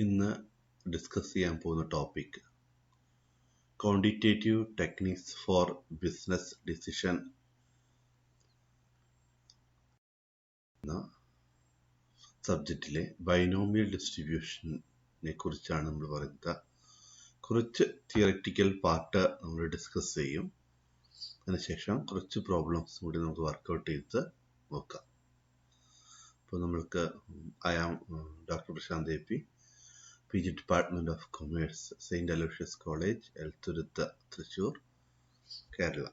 ഇന്ന് ഡിസ്കസ് ചെയ്യാൻ പോകുന്ന topic quantitative techniques for business decision എന്ന സബ്ജക്റ്റിലെ ബൈനോമിയൽ ഡിസ്ട്രിബ്യൂഷനെ കുറിച്ചാണ് നമ്മൾ പറയുന്നത്. കുറച്ച് തിയററ്റിക്കൽ പാർട്ട് നമ്മൾ ഡിസ്കസ് ചെയ്യും. അതിനുശേഷം കുറച്ച് പ്രോബ്ലംസ് കൂടി നമുക്ക് വർക്കൗട്ട് ചെയ്ത് നോക്കാം. അപ്പോൾ നമ്മൾക്ക് doctor Prashant A P. PG Department of Commerce, St. Aloysius College, Elthurutha, Thrissur, Kerala.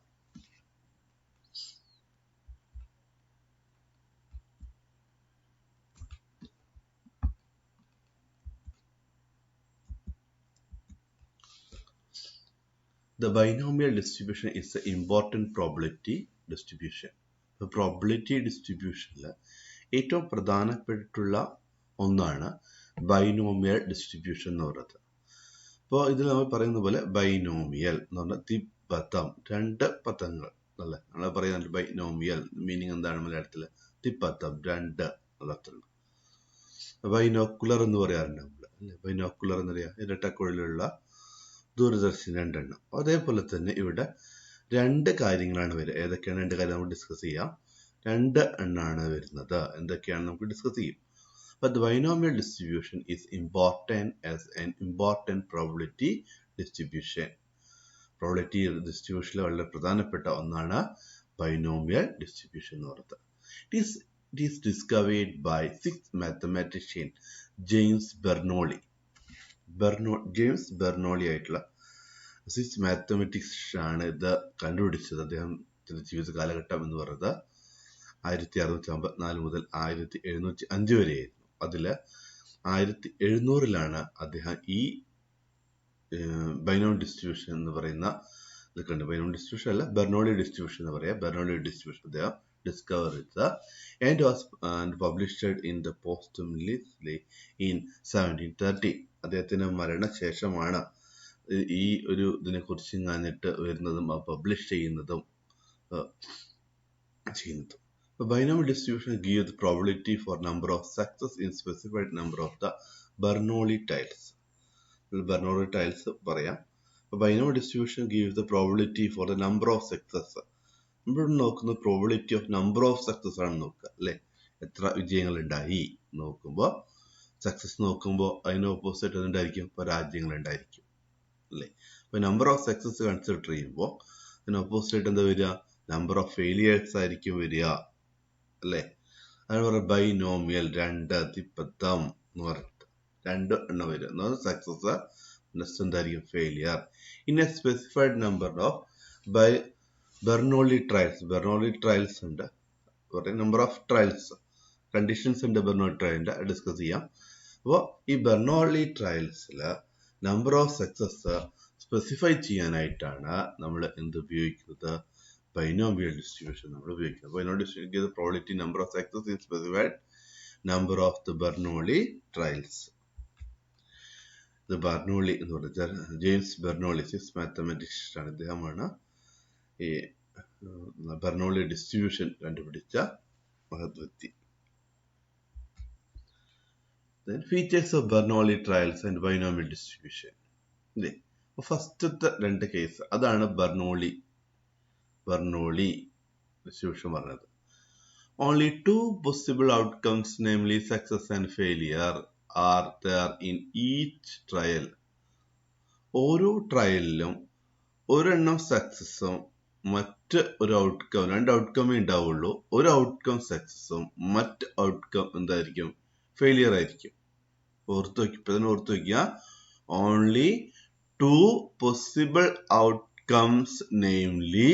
The binomial distribution is an important probability distribution. The probability distribution ഏറ്റവും പ്രധാനപ്പെട്ടുള്ള ഒന്നാണ് ബൈനോമിയൽ ഡിസ്ട്രിബ്യൂഷൻ എന്ന് പറയുന്നത്. അപ്പോൾ ഇതിൽ നമ്മൾ പറയുന്ന പോലെ ബൈനോമിയൽ എന്ന് പറഞ്ഞാൽ ദ്വിപദം, രണ്ട് പദങ്ങൾ അല്ലേ നമ്മൾ പറയുന്നത്. ബൈനോമിയൽ മീനിങ് എന്താണ് മലയാളത്തിൽ? ദ്വിപദം, രണ്ട് അർത്ഥമുള്ള. ബൈനോക്കുലർ എന്ന് പറയാറുണ്ട് നമ്മൾ അല്ലെ. ബൈനോക്കുലർ എന്ന് പറയാം ഇരട്ടക്കുഴലുള്ള ദൂരദർശിനി രണ്ടെണ്ണം. അതേപോലെ തന്നെ ഇവിടെ രണ്ട് കാര്യങ്ങളാണ് വരിക. ഏതൊക്കെയാണ് രണ്ട് കാര്യം നമുക്ക് ഡിസ്കസ് ചെയ്യാം. രണ്ട് എണ്ണാണ് വരുന്നത്. എന്തൊക്കെയാണ് നമുക്ക് ഡിസ്കസ് ചെയ്യും. But the binomial distribution is important as an important probability distribution. Probability distribution വളരെ പ്രധാനപ്പെട്ട ഒന്നാണ് ബൈനോമിയൽ ഡിസ്ട്രിബ്യൂഷൻ എന്ന് പറയുന്നത്. It is discovered by sixth mathematician James Bernoulli. James Bernoulli ആയിട്ടുള്ള സിക്സ് മാത്തമാറ്റിക്സ് ആണ് ഇത് കണ്ടുപിടിച്ചത്. അദ്ദേഹത്തിന്റെ ജീവിത കാലഘട്ടം എന്ന് പറയുന്നത് 1654 മുതൽ 1705 വരെയായിരുന്നു. അതിൽ 1700 അദ്ദേഹം ഈ ബൈനോമിയൽ ഡിസ്ട്രിബ്യൂഷൻ എന്ന് പറയുന്ന ഇത് കണ്ടു. ബൈനോമിയൽ ഡിസ്ട്രിബ്യൂഷൻ അല്ല, ബെർണോളി ഡിസ്ട്രിബ്യൂഷൻ എന്ന് പറയാം. ബെർണോളി ഡിസ്ട്രിബ്യൂഷൻ അദ്ദേഹം ഡിസ്കവർ ചെയ്തത് and was published in the posthumously in 1730. അദ്ദേഹത്തിന് മരണശേഷമാണ് ഈ ഒരു ഇതിനെ കുറിച്ച് കഴിഞ്ഞിട്ട് വരുന്നതും പബ്ലിഷ് ചെയ്യുന്നതും. Binomial distribution gives the probability for number of success in specified number of the Bernoulli tiles. Bernoulli tiles പറയാം. Binomial distribution gives the probability for the number of success. നമ്മൾ നോക്കുന്ന probability of number of success ആണ് നോക്കുക അല്ലെ. എത്ര വിജയങ്ങൾ ഉണ്ടായി നോക്കുമ്പോൾ, സക്സസ് നോക്കുമ്പോൾ അതിന് ഓപ്പോസിറ്റ് എന്തായിരിക്കും? പരാജയങ്ങൾ ഉണ്ടായിരിക്കും അല്ലെ. അപ്പൊ നമ്പർ ഓഫ് സക്സസ് കൺസിഡർ ചെയ്യുമ്പോൾ അതിന് ഓപ്പോസിറ്റ് എന്താ വരിക? നമ്പർ ഓഫ് ഫെയിലിയേഴ്സ് ആയിരിക്കും വരിക അല്ലെ. അതാണ് പറയുക ബൈനോമിയൽ, രണ്ട് ദ്വിപദം എന്ന് പറയുന്നത്. രണ്ട് എണ്ണം വരും. സക്സസ് നെക്സ്റ്റ് എന്തായിരിക്കും? Failure. In a specified number of Bernoulli trials. Bernoulli trials ഉണ്ട്, നമ്പർ ഓഫ് ട്രയൽസ്, കണ്ടീഷൻസ് ഉണ്ട് ബെർണോളി ട്രയലിന്റെ, ഡിസ്കസ് ചെയ്യാം. അപ്പോൾ ഈ ബെർണോളി ട്രയൽസിൽ നമ്പർ ഓഫ് സക്സസ് സ്പെസിഫൈ ചെയ്യാനായിട്ടാണ് നമ്മൾ എന്ത് ഉപയോഗിക്കുന്നത്? Binomial distribution നമ്മൾ ഉപയോഗിക്കുന്നത്. Binomial distribution gives the probability number of success in specified number of the Bernoulli trials. The Bernoulli എന്ന് പറയുന്നത് ജെയിംസ് ബെർണോളി, സിക്സ് മാത്തമാറ്റിക്സ് ആണ്. അദ്ദേഹമാണ് ഈ ബെർണോളി ഡിസ്ട്രിബ്യൂഷൻ കണ്ടുപിടിച്ച മഹത് വ്യക്തി. Then features of Bernoulli trials and binomial distribution. ഫസ്റ്റത്തെ രണ്ട് കേസ് അതാണ് ബെർണോളി distribution പറഞ്ഞത്. Only two possible outcomes, namely success and failure, are there in each trial. ഓരോ ട്രയലിലും ഒരെണ്ണം സക്സസും മറ്റ് ഒരു ഔട്ട്കം, രണ്ട് ഔട്ട്കമേ ഉണ്ടാവുള്ളൂ. ഒരു ഔട്ട്കം സക്സസും മറ്റ് ഔട്ട്കം എന്തായിരിക്കും? ഫെയിലിയർ ആയിരിക്കും. ഓർത്തു വയ്ക്കുക. Only two possible outcomes, namely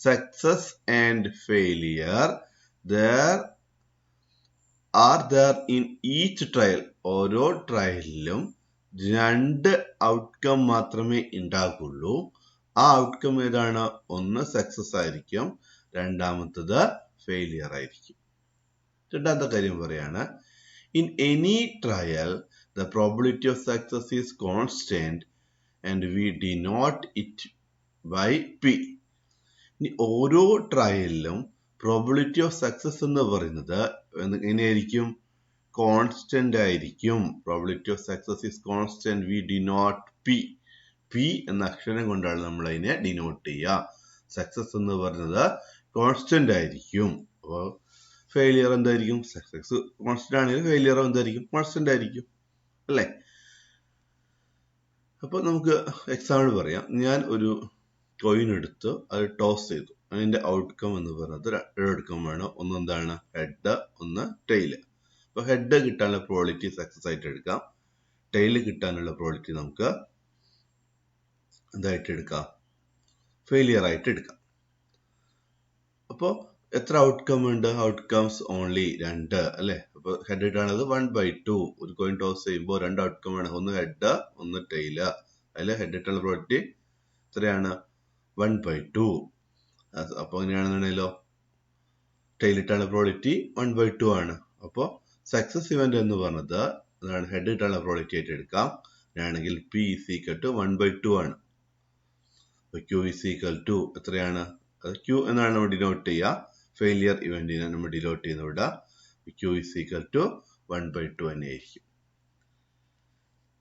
success and failure, there in each trial. ഓരോ ട്രയലിലും രണ്ട് ഔട്ട്കം മാത്രമേ ഉണ്ടാകുള്ളൂ. ആ ഔട്ട്കം ഏതാണ്? ഒന്ന് സക്സസ് ആയിരിക്കും, രണ്ടാമത്തത് ഫെയിലിയർ ആയിരിക്കും. രണ്ടാമത്തെ കാര്യം പറയാണ്, in any trial the probability of success is constant and we denote it by P. ഓരോ ട്രയലിലും പ്രോബിലിറ്റി ഓഫ് സക്സസ് എന്ന് പറയുന്നത് എങ്ങനെയായിരിക്കും? കോൺസ്റ്റന്റ് ആയിരിക്കും. Probability of success is constant. We denote P. P എന്ന അക്ഷരം കൊണ്ടാണ് നമ്മൾ അതിനെ ഡിനോട്ട് ചെയ്യുക. സക്സസ് എന്ന് പറയുന്നത് കോൺസ്റ്റന്റ് ആയിരിക്കും. അപ്പോൾ ഫെയിലിയർ എന്തായിരിക്കും? സക്സസ് കോൺസ്റ്റന്റ് ആണെങ്കിൽ ഫെയിലിയർ എന്തായിരിക്കും? കോൺസ്റ്റന്റ് ആയിരിക്കും അല്ലേ? അപ്പോൾ നമുക്ക് എക്സാമ്പിൾ പറയാം. ഞാൻ ഒരു കോയിൻ എടുത്ത് അത് ടോസ് ചെയ്തു. അതിന്റെ ഔട്ട്കം എന്ന് പറയുന്നത് രണ്ട് ഔട്ട്കം വേണം. ഒന്ന് എന്താണ്? ഹെഡ്, ഒന്ന് ടെയില്. അപ്പോൾ ഹെഡ് കിട്ടാനുള്ള പ്രോബിലിറ്റി സക്സസ് ആയിട്ട് എടുക്കാം. ടെയില് കിട്ടാനുള്ള പ്രോബിലിറ്റി നമുക്ക് എന്തായിട്ട് എടുക്കാം? ഫെയിലിയർ ആയിട്ട് എടുക്കാം. അപ്പോൾ എത്ര ഔട്ട്കം ഉണ്ട്? ഔട്ട്കംസ് ഓൺലി 2 അല്ലെ? അപ്പോൾ ഹെഡ് കിട്ടാനുള്ളത് 1/2. ഒരു കോയിൻ ടോസ് ചെയ്യുമ്പോൾ 2 ഔട്ട്കം ആണ്. ഒന്ന് ഹെഡ്, ഒന്ന് ടെയില്. അതിൽ ഹെഡ് കിട്ടാനുള്ള പ്രോബിലിറ്റി എത്രയാണ്? 1/2. അപ്പോൾ അങ്ങനെയാണെന്നുണ്ടെങ്കിലോ ടെയിൽ കിട്ടാനുള്ള പ്രോബിലിറ്റി 1/2 ആണ്. അപ്പോൾ സക്സസ് ഇവന്റ് എന്ന് പറഞ്ഞത് അതാണ് ഹെഡ് കിട്ടാനുള്ള പ്രോബിലിറ്റി ആയിട്ട് എടുക്കാം. ആണെങ്കിൽ P = 1/2 ആണ്. Q = എത്രയാണ്? Q എന്നാണ് നമ്മൾ ഡിനോട്ട് ചെയ്യുക. ഫെയിലിയർ ഇവന്റിനെ നമ്മൾ ഡിനോട്ട് ചെയ്യുന്ന ഇവിടെ Q = 1/2 തന്നെയായിരിക്കും.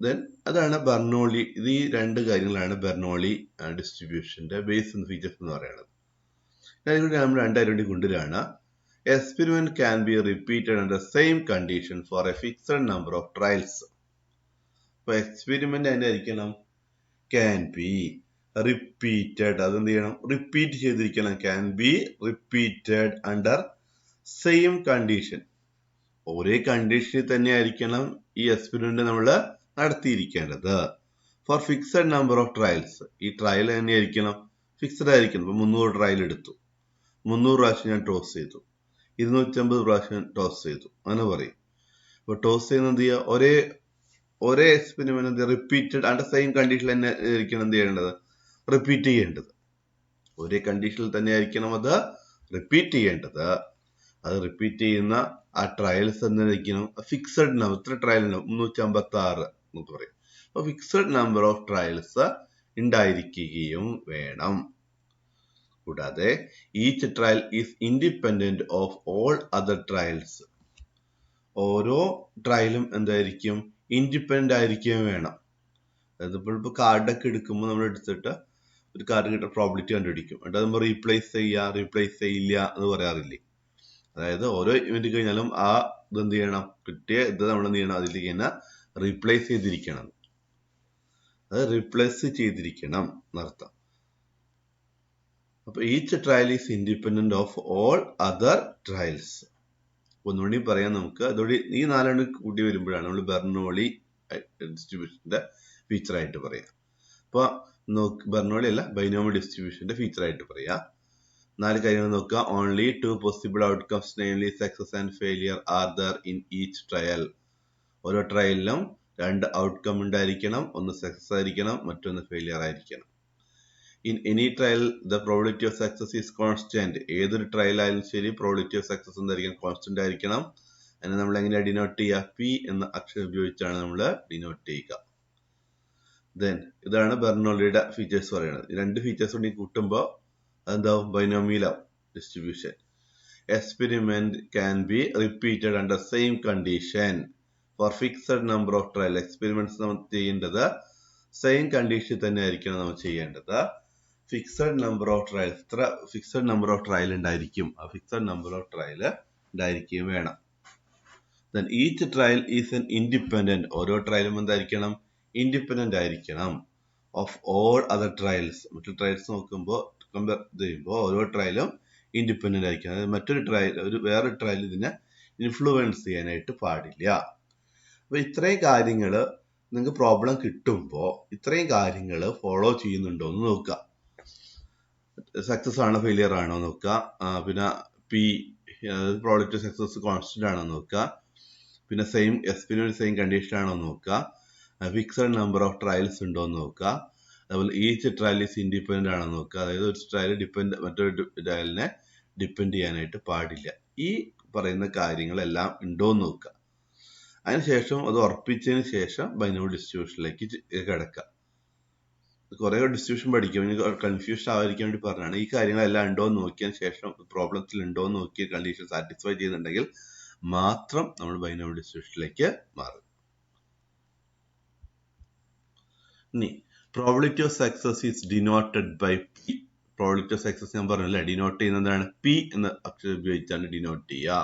ദെൻ അതാണ് ബെർണോളി. ഈ രണ്ട് കാര്യങ്ങളാണ് ബെർണോളി ഡിസ്ട്രിബ്യൂഷന്റെ ബേസ് ആൻഡ് ഫീച്ചേഴ്സ് എന്ന് പറയുന്നത്. അതിലൂടെ നമ്മൾ രണ്ടായിരം കൊണ്ടുവരാണ്. Experiment can be repeated under same condition for a fixed number of trials. അപ്പൊ എക്സ്പെരിമെന്റ് അതിനായിരിക്കണം ക്യാൻ ബി റിപ്പീറ്റഡ്. അതെന്ത് ചെയ്യണം? റിപ്പീറ്റ് ചെയ്തിരിക്കണം. Can be repeated under same condition. ഒരേ കണ്ടീഷനിൽ തന്നെ ആയിരിക്കണം ഈ എക്സ്പെരിമെന്റ് നമ്മൾ നടത്തിയിരിക്കേണ്ടത്. For fixed number of trials. ഈ ട്രയൽ തന്നെയായിരിക്കണം ഫിക്സഡ് ആയിരിക്കണം. ഇപ്പൊ 300 ട്രയൽ എടുത്തു. 300 പ്രാവശ്യം ഞാൻ ടോസ് ചെയ്തു. 250 പ്രാവശ്യം ടോസ് ചെയ്തു. അങ്ങനെ പറയും. അപ്പൊ ടോസ് ചെയ്യുന്നത് എന്ത് ചെയ്യുക? ഒരേ experiment repeated under same condition തന്നെ ആയിരിക്കണം എന്ത് ചെയ്യേണ്ടത്? റിപ്പീറ്റ് ചെയ്യേണ്ടത്. ഒരേ കണ്ടീഷനിൽ തന്നെ ആയിരിക്കണം അത് റിപ്പീറ്റ് ചെയ്യേണ്ടത്. അത് റിപ്പീറ്റ് ചെയ്യുന്ന ആ ട്രയൽസ് എന്തായിരിക്കണം? Fixed number. എത്ര ട്രയൽ? 356 എന്നൊക്കെ പറയും. അപ്പൊ ഫിക്സഡ് നമ്പർ ഓഫ് ട്രയൽസ് ഉണ്ടായിരിക്കുകയും വേണം. കൂടാതെ each trial is independent of all other trials. ഓരോ ട്രയലും എന്തായിരിക്കും? ഇൻഡിപെൻഡന്റ് ആയിരിക്കുകയും വേണം. അതിപ്പോൾ കാർഡൊക്കെ എടുക്കുമ്പോൾ നമ്മൾ എടുത്തിട്ട് ഒരു കാർഡ് കിട്ടുന്ന പ്രോബിലിറ്റി കണ്ടുപിടിക്കും. എന്നിട്ട് നമ്മൾ റീപ്ലേസ് ചെയ്യില്ല എന്ന് പറയാറില്ലേ? അതായത് ഓരോ ഇവന്റ് കഴിഞ്ഞാലും ആ ഇതെന്ത് ചെയ്യണം? കിട്ടിയ ഇത് നമ്മൾ എന്ത് ചെയ്യണം? അതിലേക്ക് തന്നെ റീപ്ലേസ് ചെയ്തിരിക്കണം. അത് റീപ്ലേസ് ചെയ്തിരിക്കണം എന്നർത്ഥം. അപ്പൊ each trial is independent of all other trials. ഒന്നുകൂടി പറയാം നമുക്ക്. അതോടെ ഈ 4 കൂടി വരുമ്പോഴാണ് നമ്മൾ ബെർണോളി ഡിസ്ട്രിബ്യൂഷന്റെ ഫീച്ചർ ആയിട്ട് പറയാം. അപ്പൊ ബെർണോളി അല്ല, ബൈനോമിയൽ ഡിസ്ട്രിബ്യൂഷന്റെ ഫീച്ചർ ആയിട്ട് പറയാം. 4 കാര്യങ്ങൾ നോക്കുക. Only 2 possible outcomes, namely success and failure, are there in each trial. ഓരോ ട്രയലിലും 2 ഔട്ട്കം ഉണ്ടായിരിക്കണം. ഒന്ന് സക്സസ് ആയിരിക്കണം, മറ്റൊന്ന് ഫെയിലിയർ ആയിരിക്കണം. In any trial the probability of success is constant. ഏതൊരു ട്രയൽ ആയാലും ശരി പ്രോബിലിറ്റി ഓഫ് സക്സസ് എന്തായിരിക്കണം? കോൺസ്റ്റന്റ് ആയിരിക്കണം. അതിനെ നമ്മൾ എങ്ങനെയാണ് ഡിനോട്ട് ചെയ്യുക? P എന്ന അക്ഷരം ഉപയോഗിച്ചാണ് നമ്മൾ ഡിനോട്ട് ചെയ്യുക. ദെൻ ഇതാണ് ബെർണോളിയുടെ ഫീച്ചേഴ്സ് പറയുന്നത്. ഈ 2 ഫീച്ചേഴ്സ് കൂടി കൂട്ടുമ്പോൾ അതെന്താവും? Binomial distribution. Experiment can be repeated under same condition for fixed number of trial. Experiments നമ്മൾ ചെയ്യേണ്ടത് സെയിം കണ്ടീഷൻ തന്നെ ആയിരിക്കണം നമ്മൾ ചെയ്യേണ്ടത്. Fixed number of trial. ഇത്ര ഫിക്സഡ് നമ്പർ ഓഫ് ട്രയൽ ഉണ്ടായിരിക്കും. ആ ഫിക്സഡ് നമ്പർ ഓഫ് ട്രയൽ ഉണ്ടായിരിക്കുകയും വേണം. Then each trial is an independent. ഓരോ ട്രയലും എന്തായിരിക്കണം? ഇൻഡിപെൻഡന്റ് ആയിരിക്കണം. Of all other trials. മറ്റു ട്രയൽസ് നോക്കുമ്പോൾ കമ്പയർ ചെയ്യുമ്പോൾ ഓരോ ട്രയലും ഇൻഡിപെൻഡന്റ് ആയിരിക്കണം. അതായത് മറ്റൊരു ട്രയൽ വേറൊരു ട്രയൽ ഇതിനെ ഇൻഫ്ലുവൻസ് ചെയ്യാനായിട്ട് പാടില്ല. അപ്പൊ ഇത്രയും കാര്യങ്ങൾ നിങ്ങൾക്ക് പ്രോബ്ലം കിട്ടുമ്പോൾ ഇത്രയും കാര്യങ്ങൾ ഫോളോ ചെയ്യുന്നുണ്ടോ എന്ന് നോക്കുക. സക്സസ് ആണോ ഫെയിലിയർ ആണോ നോക്കുക. പിന്നെ P probability of success constant ആണോ നോക്കുക. പിന്നെ സെയിം എക്സ്പെരിമെന്റ് സെയിം കണ്ടീഷൻ ആണോ നോക്കുക. ഫിക്സഡ് നമ്പർ ഓഫ് ട്രയൽസ് ഉണ്ടോ എന്ന് നോക്കുക. അതുപോലെ ഈച്ച് ട്രയൽ ഈസ് ഇൻഡിപെൻഡന്റ് ആണോ നോക്കുക. അതായത് ഒരു ട്രയൽ മറ്റൊരു ട്രയലിനെ ഡിപ്പെൻഡ് ചെയ്യാനായിട്ട് പാടില്ല. ഈ പറയുന്ന കാര്യങ്ങളെല്ലാം ഉണ്ടോ എന്ന് നോക്കുക. അതിനുശേഷം അത് ഉറപ്പിച്ചതിന് ശേഷം ബൈനോമിയൽ ഡിസ്ട്രിബ്യൂഷനിലേക്ക് കിടക്കുക. കുറെ ഡിസ്ട്രിബ്യൂഷൻ പഠിക്കും. കൺഫ്യൂഷൻ ആവാതിരിക്കാൻ വേണ്ടി പറഞ്ഞാണ്. ഈ കാര്യങ്ങളെല്ലാം ഉണ്ടോ എന്ന് നോക്കിയതിന് ശേഷം പ്രോബ്ലത്തിൽ ഉണ്ടോ എന്ന് നോക്കിയ കണ്ടീഷൻ സാറ്റിസ്ഫൈ ചെയ്യുന്നുണ്ടെങ്കിൽ മാത്രം നമ്മൾ ബൈനോമിയൽ ഡിസ്ട്രിബ്യൂഷനിലേക്ക് മാറും. ഇനി probability of success is denoted by P. Probability of success ഞാൻ പറഞ്ഞല്ലേ, ഡിനോട്ട് ചെയ്യുന്നതാണ് പി എന്ന അക്ഷരം ഉപയോഗിച്ചാണ് ഡിനോട്ട് ചെയ്യുക.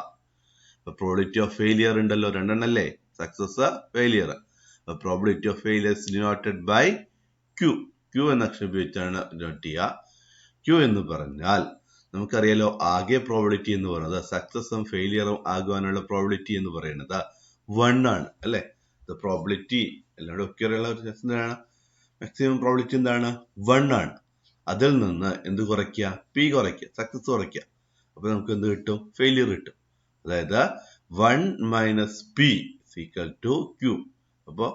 അപ്പൊ പ്രോബിലിറ്റി ഓഫ് ഫെയിലിയർ ഉണ്ടല്ലോ, രണ്ടെണ്ണല്ലേ, സക്സസ് ഫെയിലിയർ. അപ്പൊ probability of failure is denoted by Q. Q എന്ന അക്ഷരം ഉപയോഗിച്ചാണ് ഡിനോട്ട് ചെയ്യുക. ക്യൂ എന്ന് പറഞ്ഞാൽ നമുക്കറിയാലോ, ആകെ പ്രോബിലിറ്റി എന്ന് പറയുന്നത് സക്സസും ഫെയിലിയറും ആകുവാനുള്ള പ്രോബിലിറ്റി എന്ന് പറയുന്നത് 1 ആണ് അല്ലെ. പ്രോബിലിറ്റി എല്ലാവരും ഒക്കെ അറിയുള്ള ഒരു എന്താണ്, മാക്സിമം പ്രോബിലിറ്റി എന്താണ്, 1 ആണ്. അതിൽ നിന്ന് എന്ത് കുറയ്ക്കുക, പി കുറയ്ക്കുക, സക്സസ് കുറയ്ക്കുക. അപ്പൊ നമുക്ക് എന്ത് കിട്ടും, ഫെയിലിയർ കിട്ടും. അതായത് 1 minus P is equal to Q. അപ്പോ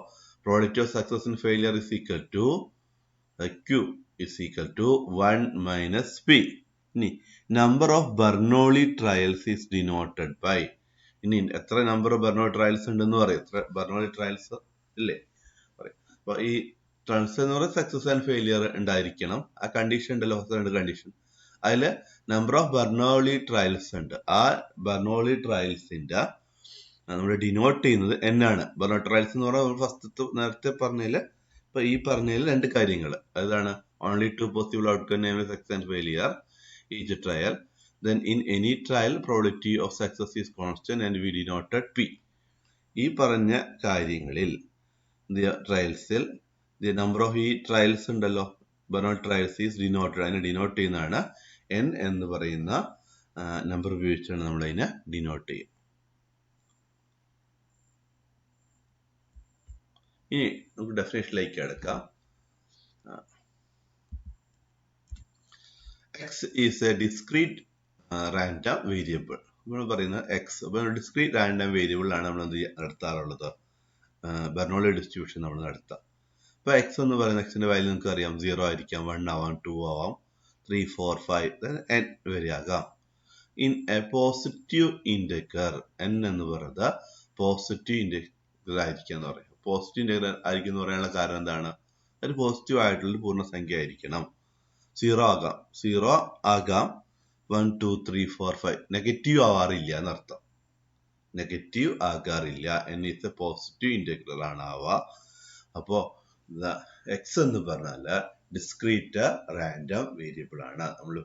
probability of success and failure is equal to Q is equal to 1 minus p. ഇനി number of Bernoulli trials is denoted by. ഇനി എത്ര നമ്പർ ഓഫ് ബെർണോളി ട്രയൽസ് ഉണ്ടെന്ന് പറയും, എത്ര Bernoulli trials ഇല്ലേ പറയും. അപ്പൊ ഈ ട്രയൽസ് എന്ന് പറയുന്നത് സക്സസ് ആൻഡ് ഫെയിലിയർ ഉണ്ടായിരിക്കണം. ആ കണ്ടീഷൻ ഉണ്ടല്ലോ, ഫസ്റ്റ് കണ്ടീഷൻ. അതില് നമ്പർ ഓഫ് ബെർണോളി ട്രയൽസ് ഉണ്ട്. ആ ബെർണോളി ട്രയൽസിന്റെ നമ്മൾ ഡിനോട്ട് ചെയ്യുന്നത് n ആണ്. ബെർണോളി ട്രയൽസ് എന്ന് പറഞ്ഞാൽ ഫസ്റ്റ് നേരത്തെ പറഞ്ഞതില്, ഇപ്പൊ ഈ പറഞ്ഞതിൽ രണ്ട് കാര്യങ്ങൾ. അതാണ് only two possible outcome, namely success and failure each trial. Then in any trial probability of success is constant and we denoted p. ഈ പറഞ്ഞ കാര്യങ്ങളിൽ ട്രയൽസിൽ the number of ഈ ട്രയൽസ് ഉണ്ടല്ലോ, ബെർണോളി ട്രയൽസ് ഈസ് ഡിനോട്ടഡ്, അതിനെ denote ചെയ്യുന്നതാണ് n എന്ന് പറയുന്ന number ഉപയോഗിച്ചാണ് നമ്മൾ അതിനെ ഡിനോട്ട് ചെയ്യുക. ഇനി നമുക്ക് ഡെഫിനേഷനിലേക്ക് എടുക്കാം. X is a discrete random variable. നമ്മൾ പറയുന്നത് എക്സ് ഡിസ്ക്രീറ്റ് റാൻഡം വേരിയബിൾ ആണ് നമ്മൾ എന്ത് നടത്താറുള്ളത്, ബെർണോളി ഡിസ്ട്രിബ്യൂഷൻ നമ്മൾ നടത്താം. ഇപ്പൊ എക്സ് എന്ന് പറയുന്ന എക്സിന്റെ വാല്യൂ നിങ്ങൾക്ക് അറിയാം, 0 ആയിരിക്കാം, 1 ആവാം, 2 ആവാം, 3, 4, 5 n വരെ ആകാം. ഇൻ എ പോസിറ്റീവ് ഇൻഡെക്ടർ n എന്ന് പറയുന്നത് പോസിറ്റീവ് ഇൻഡെക്ടർ ആയിരിക്കാം എന്ന് പറയാം. പോസിറ്റീവ് ഇൻഡെക്ടർ ആയിരിക്കും എന്ന് പറയാനുള്ള കാരണം എന്താണ്, ഒരു പോസിറ്റീവ് ആയിട്ടുള്ള പൂർണ്ണസംഖ്യ ആയിരിക്കണം. 0 ആകാം, 0 ആകാം, 1, 2, 3, 4, 5 നെഗറ്റീവ് ആവാറില്ല എന്നർത്ഥം. നെഗറ്റീവ് ആകാറില്ല, എന്ന പോസിറ്റീവ് ഇൻഡെക്ടർ ആണ് ആവുക. അപ്പോ എക്സ് എന്ന് പറഞ്ഞാല് ഡിസ്ക്രീറ്റ് റാൻഡം വേരിയബിൾ ആണ്. നമ്മൾ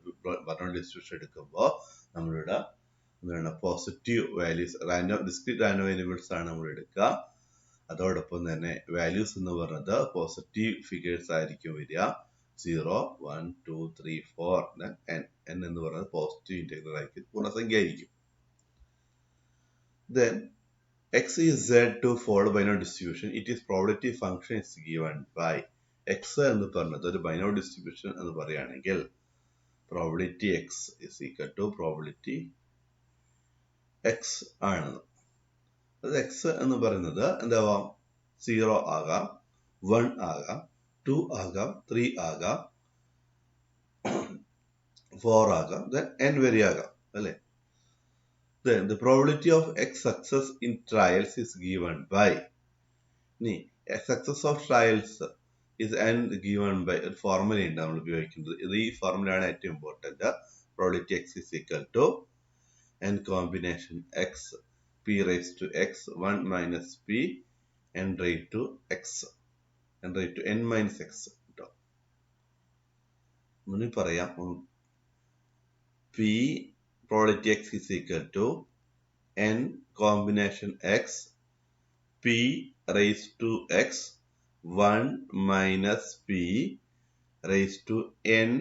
ബെർണോളി ഡിസ്ട്രിബ്യൂഷൻ എടുക്കുമ്പോൾ നമ്മളുടെ എന്താണ് positive values, random discrete random variables ആണ് നമ്മൾ എടുക്കുക. അതോടൊപ്പം തന്നെ വാല്യൂസ് എന്ന് പറയുന്നത് പോസിറ്റീവ് ഫിഗേഴ്സ് ആയിരിക്കും വരിക. 0, 1, 2, 3, 4 n എന്ന് പറയുന്നത് പോസിറ്റീവ് ഇന്റഗ്രൽ ആയിരിക്കും, പൂർണ്ണസംഖ്യ ആയിരിക്കും. Then x is z to follow binary distribution. It is probability function is given by x എന്ന് പറഞ്ഞത് ഒരു ബൈനോമിയൽ ഡിസ്ട്രിബ്യൂഷൻ എന്ന് പറയുകയാണെങ്കിൽ probability x is equal to probability x ആണ്. അത് x എന്ന് പറയുന്നത് എന്താവാം, 0 ആകാം, 1 ആകാം, 2 ആകാം, 3 ആകാം, 4 ആകാം, then n വരെ ആകാം അല്ലെ. Then the probability of x success in trials is given by. ഇനി success of trials is n given by ഒരു ഫോർമുല ഉണ്ട് നമ്മൾ ഉപയോഗിക്കുന്നത്. ഇത് ഈ ഫോർമുലയാണ് ഏറ്റവും important. probability x is equal to n combination x p raised to x 1 minus p n raised to x n raised to n minus x. മുന്നിൽ പറയാം, p probability x is equal to n combination x p raised to x 1 minus p raised to n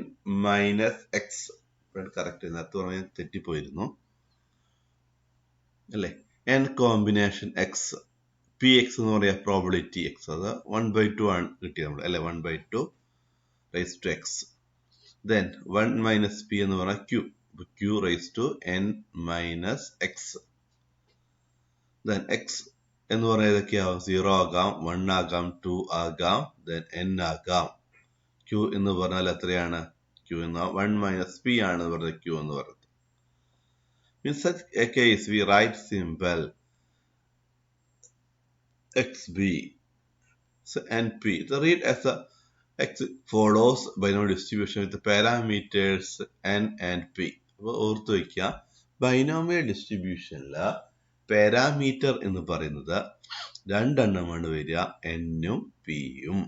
minus x. Correct, നേരത്തെ പറഞ്ഞാൽ തെറ്റിപ്പോയിരുന്നു അല്ലേ. n combination x, P X എന്ന് പറയാ probability X, അത് 1/2 ആണ് കിട്ടിയത് നമ്മൾ അല്ലെ, 1/2 raised to x. Then 1 minus p എന്ന് പറഞ്ഞാൽ q, q raised to n minus x. Then x എന്ന് പറഞ്ഞാൽ ഏതൊക്കെയാവും, 0 ആകാം, 1 ആകാം, 2 ആകാം, then n ആകാം. q എന്ന് പറഞ്ഞാൽ എത്രയാണ്, q എന്ന് 1 minus p ആണ് പറയുന്നത് q എന്ന് പറയുന്നത്. In such a case we write symbol xb so np. So read as a x follows binomial distribution with the parameters n and p. അപ്പോൾ ഓർത്ത് വയ്ക്കുക, ബൈനോമിയൽ ഡിസ്ട്രിബ്യൂഷനില് പാരാമീറ്റർ എന്ന് പറയുന്നത് രണ്ടെണ്ണമാണ് വരിക, എന്നും പിയും.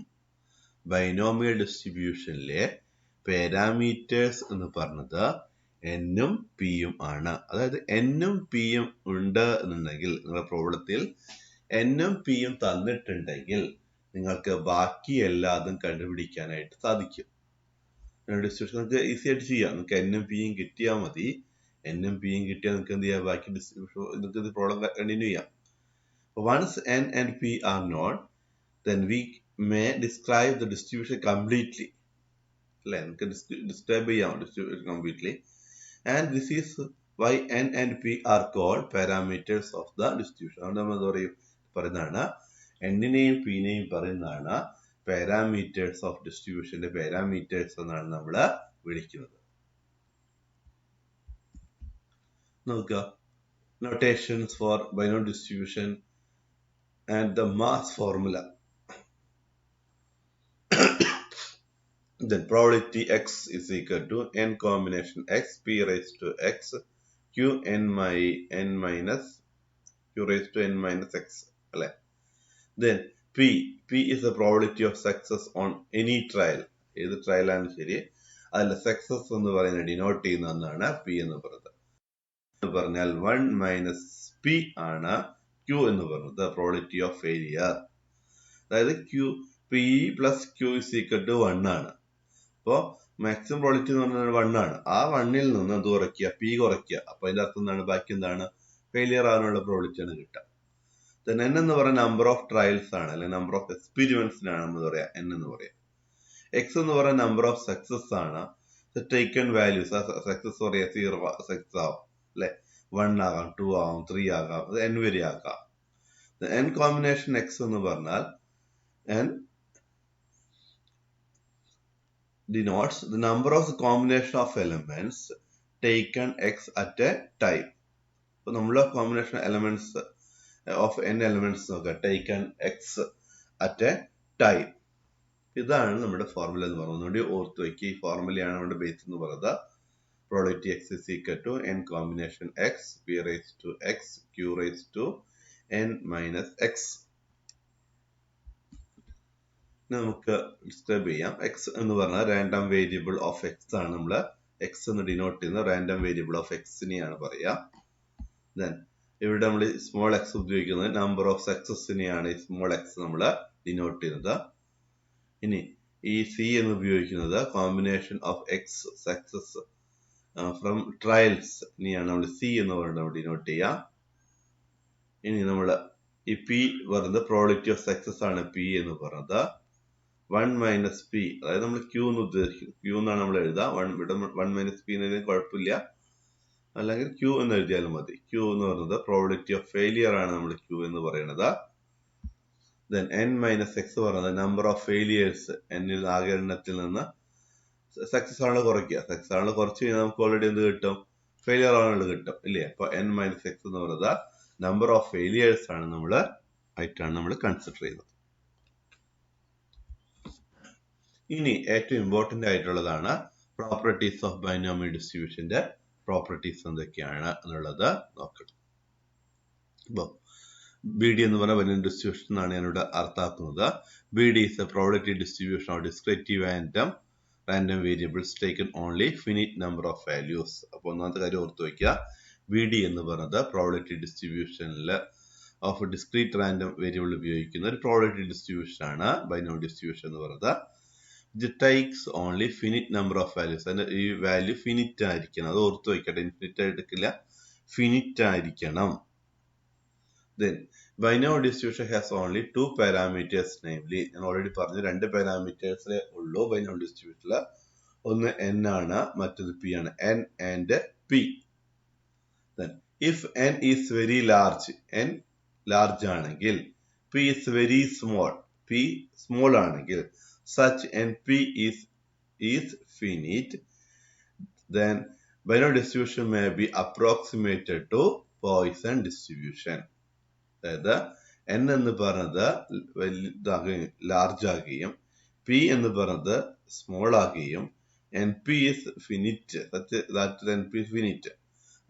ബൈനോമിയൽ ഡിസ്ട്രിബ്യൂഷനിലെ പാരാമീറ്റേഴ്സ് എന്ന് പറഞ്ഞത് എന്നും പിയും ആണ്. അതായത് എന്നും പിയും ഉണ്ട് എന്നുണ്ടെങ്കിൽ നിങ്ങളുടെ പ്രോബ്ലത്തിൽ എന്നും പിയും തന്നിട്ടുണ്ടെങ്കിൽ നിങ്ങൾക്ക് ബാക്കി എല്ലാതും കണ്ടുപിടിക്കാനായിട്ട് സാധിക്കും. ഡിസ്ട്രിബ്യൂഷൻ നിങ്ങൾക്ക് ഈസി ആയിട്ട് ചെയ്യാം. നിങ്ങൾക്ക് എന്നും പിയും കിട്ടിയാൽ മതി. എന്നും പിയും കിട്ടിയാൽ നിങ്ങൾക്ക് എന്ത് ചെയ്യാം, ബാക്കി ഡിസ്ട്രിബ്യൂഷൻ നിങ്ങൾക്ക് പ്രോബ്ലം കണ്ടിന്യൂ ചെയ്യാം. Once n and p are known, then we may describe the distribution completely. അല്ലെ, നമുക്ക് ഡിസ്ക്രൈബ് ചെയ്യാം distribution completely. And this is why n and p are called parameters of the distribution. അതുകൊണ്ട് നമ്മൾ എന്താ പറയുന്നതാണ്, n-നെയും p-നെയും പറയുന്നതാണ് parameters of ഡിസ്ട്രിബ്യൂഷന്റെ parameters എന്നാണ് നമ്മൾ വിളിക്കുന്നത്. നോക്കുക, notations for binomial distribution and the mass formula. Then probability x is equal to n combination x p raised to x q n minus q raised to n minus x. Then p is the probability of success on any trial. ഏത് trial ആണ് ശരി, അതിൽ success എന്ന് പറയുന്നത് denote ചെയ്യുന്നതാണ് p എന്ന് പറയുന്നത്. പറഞ്ഞാൽ 1 മൈനസ് p ആണ് q എന്ന് പറയുന്നത് പ്രോബിലിറ്റി ഓഫ് ഫെയിലിയർ. അതായത് p plus q is equal to 1 ആണ്. അപ്പോൾ മാക്സിമം പ്രോബിലിറ്റി എന്ന് പറഞ്ഞാൽ 1 ആണ്. ആ 1-ൽ നിന്ന് എന്ത് കുറയ്ക്കുക, p കുറയ്ക്കുക. അപ്പൊ അതിന്റെ അർത്ഥം എന്താണ്, ബാക്കി എന്താണ്, ഫെയിലിയർ ആകാനുള്ള പ്രോബിലിറ്റി ആണ് കിട്ടുക. n എന്ന് പറയുന്ന നമ്പർ ഓഫ് ട്രയൽസ് ആണ്, അല്ലെങ്കിൽ നമ്പർ ഓഫ് എക്സ്പെരിമെന്റ്സിനാണ് എന്ന് പറയാം n എന്ന് പറയാം. x എന്ന് പറയുന്ന നമ്പർ ഓഫ് സക്സസ് ആണ്. ടേക്കൺ വാല്യൂസ്, സക്സസ് പറയാ 0 സക്സസ് ആവും അല്ലെ, 1 ആകാം, 2 ആകാം, 3 ആകാം, അത് n വരെ ആകാം. n കോമ്പിനേഷൻ x എന്ന് പറഞ്ഞാൽ n denotes the number of the combination of elements taken x at a time. അപ്പൊ നമ്മളെ combination elements of n elements നോക്കുക, taken x at a time. ഇതാണ് നമ്മുടെ ഫോർമുല എന്ന് പറയുന്നത്. ഒന്നുകൂടി ഓർത്ത് വയ്ക്കുക, ഈ ഫോർമുലയാണ് നമ്മുടെ ബേസ് എന്ന് പറയുന്നത്. Probability x is equal to n combination x p raised to x q raised to n minus x. നമുക്ക് ഡിസ്ക്രൈബ് ചെയ്യാം. x എന്ന് പറഞ്ഞാൽ റാൻഡം വേരിയബിൾ ഓഫ് x ആണ്. നമ്മൾ x എന്ന് ഡിനോട്ട് ചെയ്യുന്ന റാൻഡം വേരിയബിൾ ഓഫ് x-നെയാണ് പറയുക. ദെൻ ഇവിടെ നമ്മൾ സ്മോൾ x ഉപയോഗിക്കുന്നത് നമ്പർ ഓഫ് സക്സസിനെയാണ് ഈ സ്മോൾ x നമ്മൾ ഡിനോട്ട് ചെയ്യുന്നത്. ഇനി ഈ c എന്ന് ഉപയോഗിക്കുന്നത് combination of x success from trials നെയാണ് നമ്മൾ c എന്ന് പറയുന്നത് ഡിനോട്ട് ചെയ്യുക. ഇനി നമ്മൾ ഈ p പറയുന്നത് പ്രോബിലിറ്റി ഓഫ് സക്സസ് ആണ് p എന്ന് പറയുന്നത്. 1 മൈനസ് p, അതായത് നമ്മൾ q എന്ന് ഉദ്ദേശിക്കുന്നത്, q എന്നാണ് നമ്മൾ എഴുതുക. 1 മൈനസ് p എന്നതിന് കുഴപ്പമില്ല, അല്ലെങ്കിൽ q എന്ന് എഴുതിയാലും മതി. q എന്ന് പറയുന്നത് പ്രോബിലിറ്റി ഓഫ് ഫെയിലിയർ ആണ് നമ്മൾ q എന്ന് പറയുന്നത്. ദെൻ n മൈനസ് x പറയുന്നത് നമ്പർ ഓഫ് ഫെയിലിയേഴ്സ്, n ആകെ എണ്ണത്തിൽ നിന്ന് സക്സസ് ആണല്ലോ കുറയ്ക്കുക. സക്സസ് ആണല്ലോ കുറച്ച് കഴിഞ്ഞാൽ നമുക്ക് ഓൾറെഡി എന്ത് കിട്ടും, ഫെയിലിയർ ആണല്ലോ കിട്ടും ഇല്ലേ. അപ്പൊ n മൈനസ് x എന്ന് പറയുന്നത് നമ്പർ ഓഫ് ഫെയിലിയേഴ്സ് ആണ് നമ്മൾ കൺസിഡർ ചെയ്യുന്നത്. ഇനി ഏറ്റവും ഇമ്പോർട്ടന്റ് ആയിട്ടുള്ളതാണ് പ്രോപ്പർട്ടീസ് ഓഫ് ബൈനോമിയൽ ഡിസ്ട്രിബ്യൂഷന്റെ പ്രോപ്പർട്ടീസ് എന്തൊക്കെയാണ് എന്നുള്ളത് നോക്കണം. അപ്പോൾ ബി ഡി എന്ന് പറഞ്ഞ ബൈനോമിയൽ ഡിസ്ട്രിബ്യൂഷൻ എന്നാണ് ഞാനിവിടെ അർത്ഥാക്കുന്നത്. B D is a probability distribution of discrete random variables taken only finite number of values. അപ്പോൾ ഒന്നാമത്തെ കാര്യം ഓർത്ത് വയ്ക്കുക, ബി ഡി എന്ന് പറയുന്നത് പ്രോബിലിറ്റി ഡിസ്ട്രിബ്യൂഷനിൽ ഓഫ് ഡിസ്ക്രീറ്റ് റാൻഡം വേരിയബിൾ ഉപയോഗിക്കുന്ന ഒരു പ്രോബിലിറ്റി ഡിസ്ട്രിബ്യൂഷൻ ആണ് ബൈനോമിയൽ ഡിസ്ട്രിബ്യൂഷൻ എന്ന് പറയുന്നത്. It takes only finite number of values. അതിന്റെ ഈ വാല്യൂ ഫിനിറ്റ് ആയിരിക്കണം, അത് ഓർത്ത് വയ്ക്കട്ടെ. ഇൻഫിനിറ്റ് ആയിട്ടില്ല, ഫിനിറ്റ് ആയിരിക്കണം. Then binomial distribution has only 2 parameters, namely ഞാൻ ഓൾറെഡി പറഞ്ഞു 2 പാരാമീറ്റേഴ്സേ ഉള്ളൂ ബൈനോമിയൽ ഡിസ്ട്രിബ്യൂഷനിൽ. ഒന്ന് n ആണ്, മറ്റൊന്ന് p ആണ്. n and p. Then if n is very large, n large ആണെങ്കിൽ, p is very small, p small ആണെങ്കിൽ, such np is finite, then binomial distribution may be approximated to Poisson distribution. അതായത് n എന്ന് പറയുന്നത് വലുതാകുകയും large ആകുകയും p എന്ന് പറയുന്നത് small ആകുകയും np is finite, that np is finite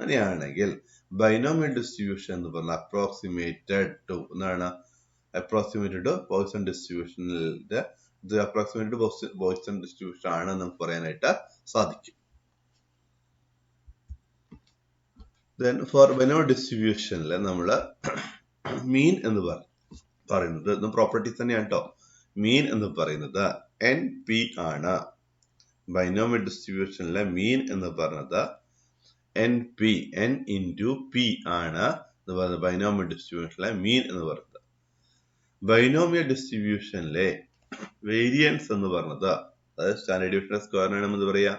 അങ്ങനെയാണെങ്കിൽ ബൈനോമിയൽ ഡിസ്ട്രിബ്യൂഷൻ എന്ന് പറഞ്ഞാൽ അപ്രോക്സിമേറ്റഡ് ടു എന്നാണ് അപ്രോക്സിമേറ്റഡ് പോയിസൺ ഡിസ്ട്രിബ്യൂഷനിലെ ഇത് അപ്രോക്സിമേറ്റഡ് പോയിസൺ ഡിസ്ട്രിബ്യൂഷൻ ആണ് നമുക്ക് പറയാനായിട്ട് സാധിക്കും. Then for binomial distributionൽ നമ്മൾ മീൻ എന്ന് പറയുന്നത് പ്രോപ്പർട്ടീസ് തന്നെയാണ് കേട്ടോ. മീൻ എന്ന് പറയുന്നത് NP ആണ്. ബൈനോമിയൽ ഡിസ്ട്രിബ്യൂഷനിലെ മീൻ എന്ന് പറയുന്നത് NP N into P ആണ് ബൈനോമിയൽ ഡിസ്ട്രിബ്യൂഷനിലെ മീൻ എന്ന് പറയുന്നത്. ബൈനോമിയൽ ഡിസ്ട്രിബ്യൂഷനിലെ വേരിയൻസ് എന്ന് പറയുന്നത് അതായത് സ്റ്റാൻഡേർഡ് ഡീവിയേഷൻ സ്ക്വയറിനാണ് നമ്മൾ പറയാ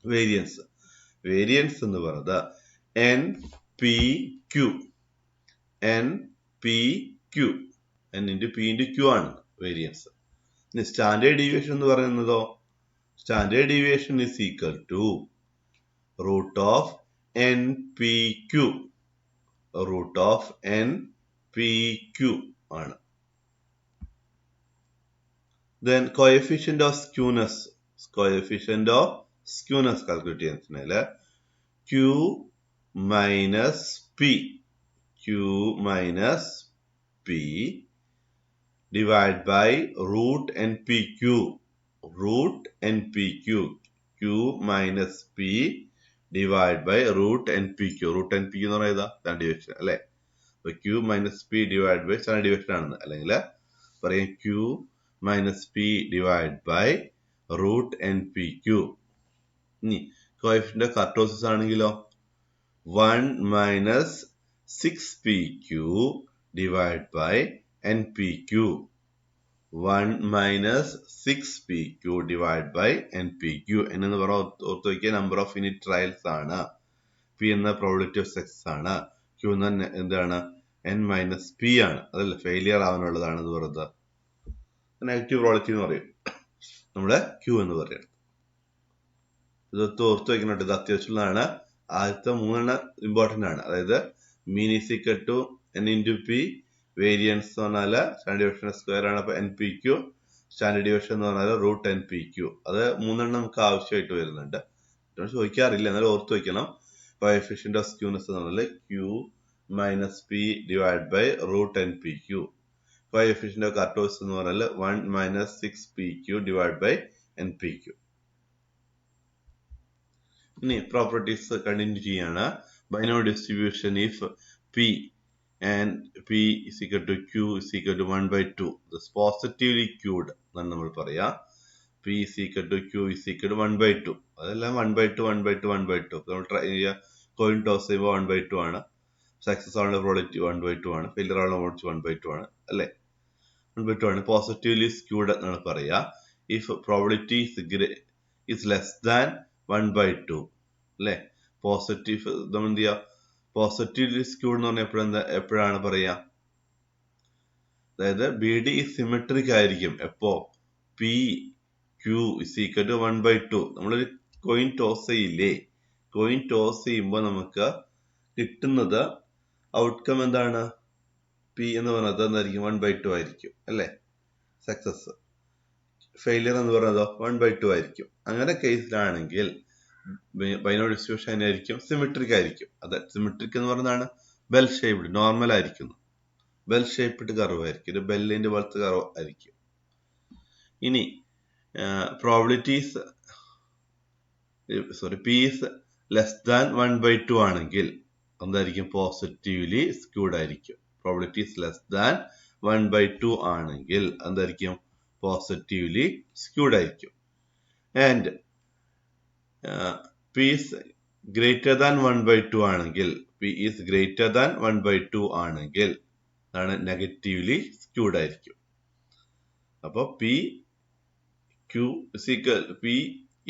വേരിയൻസ് എന്ന് പറയുന്നത് NPQ N into P into Q ആണ് വേരിയൻസ്. ഇനി സ്റ്റാൻഡേർഡ് ഡീവിയേഷൻ എന്ന് പറയുന്നതോ standard deviation is equal to root of NPQ ആണ്. Then coefficient of skewness calculate ചെയ്യുന്നതിനാല് Q minus P divided by root NPQ. Q minus P divided by root NPQ. Root NPQ എന്ന് പറയുന്നത് standard deviation അല്ലേ? അപ്പൊ Q minus P divided by standard deviation ആണ്. അല്ലെങ്കിൽ പറയാം Q minus P divided by root NPQ. ഇനി coefficient kurtosis ആണെങ്കിലോ 1 minus 6PQ divided by NPQ. 1 minus 6PQ divided by NPQ. എന്നു പറഞ്ഞാൽ ഓർത്ത് വയ്ക്കുക നമ്പർ ഓഫ് യൂണിറ്റ് ട്രയൽസ് ആണ്. P എന്ന പ്രോബിലിറ്റി ഓഫ് സക്സസ് ആണ്. Q എന്ന എന്താണ് N minus P ആണ്. അതല്ല ഫെയിലിയർ ആവാനുള്ളതാണ് എന്ന് പറയുന്നത്. നെഗറ്റീവ് പ്രോബിലിറ്റി എന്ന് പറയും. നമ്മുടെ Q എന്ന് പറയുന്നത്. ഇതൊക്കെ ഓർത്ത് വയ്ക്കണം. ഇത് അത്യാവശ്യമുള്ളതാണ്. ആദ്യത്തെ മൂന്നെണ്ണം ഇമ്പോർട്ടന്റ് ആണ്. അതായത് mean is equal to N into P, variance എന്ന് പറഞ്ഞാൽ സ്റ്റാൻഡേർഡ് ഡീവിയേഷൻ സ്ക്വയർ ആണ്. അപ്പൊ NPQ, സ്റ്റാൻഡേർഡ് ഡീവിയേഷൻ എന്ന് പറഞ്ഞാൽ റൂട്ട് NPQ. അത് മൂന്നെണ്ണം നമുക്ക് ആവശ്യമായിട്ട് വരുന്നുണ്ട്. ചോദിക്കാറില്ല, എന്നാലും ഓർത്ത് വയ്ക്കണം. കോഎഫിഷ്യന്റ് ഓഫ് സ്ക്യൂനെസ് എന്ന് പറഞ്ഞാൽ Q minus P divided by root NPQ. Coefficient of kurtosis എന്ന് പറഞ്ഞാൽ 1 minus 6PQ divided by NPQ. ഇനി പ്രോപ്പർട്ടീസ് കണ്ടിന്യൂ ചെയ്യാണ്. Binomial distribution if P and P is equal to Q is equal to 1 by 2. This positively queued എന്നാണ് നമ്മൾ പറയാ. P is equal to Q is equal to 1 by 2. അതെല്ലാം 1 by 2, 1 by 2, 1 by 2. നമ്മൾ try ചെയ്യുക. Coin toss ചെയ്യുമ്പോൾ 1 by 2 ആണ്. Success ആവുന്ന probability 1 by 2 ആണ്. ഫെയിലിയർ ആവുന്ന പ്രോബിലിറ്റി 1 by 2 ആണ്. അല്ലേ? 1 by 2 ആണ്. പോസിറ്റീവ്ലി സ്ക്യൂഡ് എന്നാണ് പറയാ. If probability is less than 1 by 2. അല്ലേ? പോസിറ്റീവ് നമ്മൾ എന്ത് ചെയ്യാം? പോസിറ്റീവ്ലി സ്ക്യൂഡ് എന്ന് പറഞ്ഞാൽ എപ്പോഴാണ് പറയാ? അതായത് BD സിമെട്രിക് ആയിരിക്കും. എപ്പോ P Q is equal to 1 by 2. നമ്മളൊരു കോയിൻ ടോസ് ചെയ്യില്ലേ? കോയിൻ ടോസ് ചെയ്യുമ്പോൾ നമുക്ക് കിട്ടുന്നത് ഔട്ട്കം എന്താണ്? P എന്ന് പറയുന്നത് എന്തായിരിക്കും? 1 by 2 ആയിരിക്കും. അല്ലേ? സക്സസ്. ഫെയിലിയർ എന്ന് പറയുന്നത് 1 by 2 ആയിരിക്കും. അങ്ങനെ കേസിലാണെങ്കിൽ ബൈനോമിയൽ ഡിസ്ട്രിബ്യൂഷൻ ആയിരിക്കും സിമെട്രിക് ആയിരിക്കും. അത് സിമെട്രിക് എന്ന് പറയുന്നതാണ് ബെൽ ഷേപ്ഡ്, നോർമൽ ആയിരിക്കുന്നു. ബെൽ ഷേപ്ഡ് കർവ് ആയിരിക്കും. ഒരു ബെല്ലിന്റെ പോലത്തെ കർവ് ആയിരിക്കും. ഇനി probabilities P is less than 1 by 2 ആണെങ്കിൽ എന്തായിരിക്കും? പോസിറ്റീവ്ലി സ്ക്യൂഡ് ആയിരിക്കും. പ്രോബിലിറ്റീസ് ലെസ് ദാൻ 1 by 2 ആണെങ്കിൽ എന്തായിരിക്കും? പോസിറ്റീവ്ലി സ്ക്യൂഡ് ആയിരിക്കും. And P is greater than 1 by 2 ആണെങ്കിൽ P is greater than 1 by 2 ആണെങ്കിൽ അതാണ് നെഗറ്റീവ്ലി സ്ക്യൂഡ് ആയിരിക്കും. അപ്പോൾ P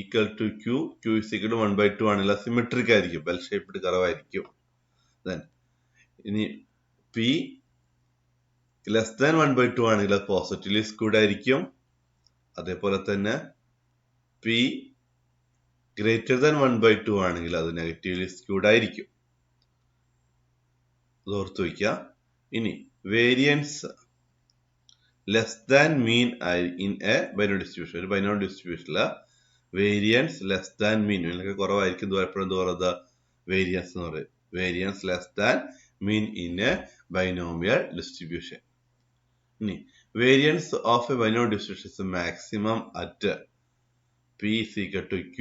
equal to Q is equal to 1 by 2 ആണെങ്കിൽ സിമെട്രിക് ആയിരിക്കും, ബെൽ ഷേപ്ഡ് കർവ് ആയിരിക്കും. ഇനി P ലെസ് ദാൻ 1 by 2 ആണെങ്കിൽ അത് പോസിറ്റീവ്ലി സ്ക്യൂഡ് ആയിരിക്കും. അതേപോലെ തന്നെ P ഗ്രേറ്റർ ദാൻ 1 by 2 ആണെങ്കിൽ അത് നെഗറ്റീവ്ലി സ്ക്യൂഡ് ആയിരിക്കും. അത് ഓർത്ത് വയ്ക്കുക. ഇനി variance less than mean in a binomial distribution. ഒരു ബൈനോമിയൽ ഡിസ്ട്രിബ്യൂഷനില് വേരിയൻസ് ലെസ് ദാൻ മീൻ കുറവായിരിക്കും. എപ്പോഴും എന്ത് പറയുന്നത്? വേരിയൻസ് എന്ന് പറയും. Variance less than mean in a binomial distribution. ഇനി variance of a binomial distribution is maximum at P is equal to Q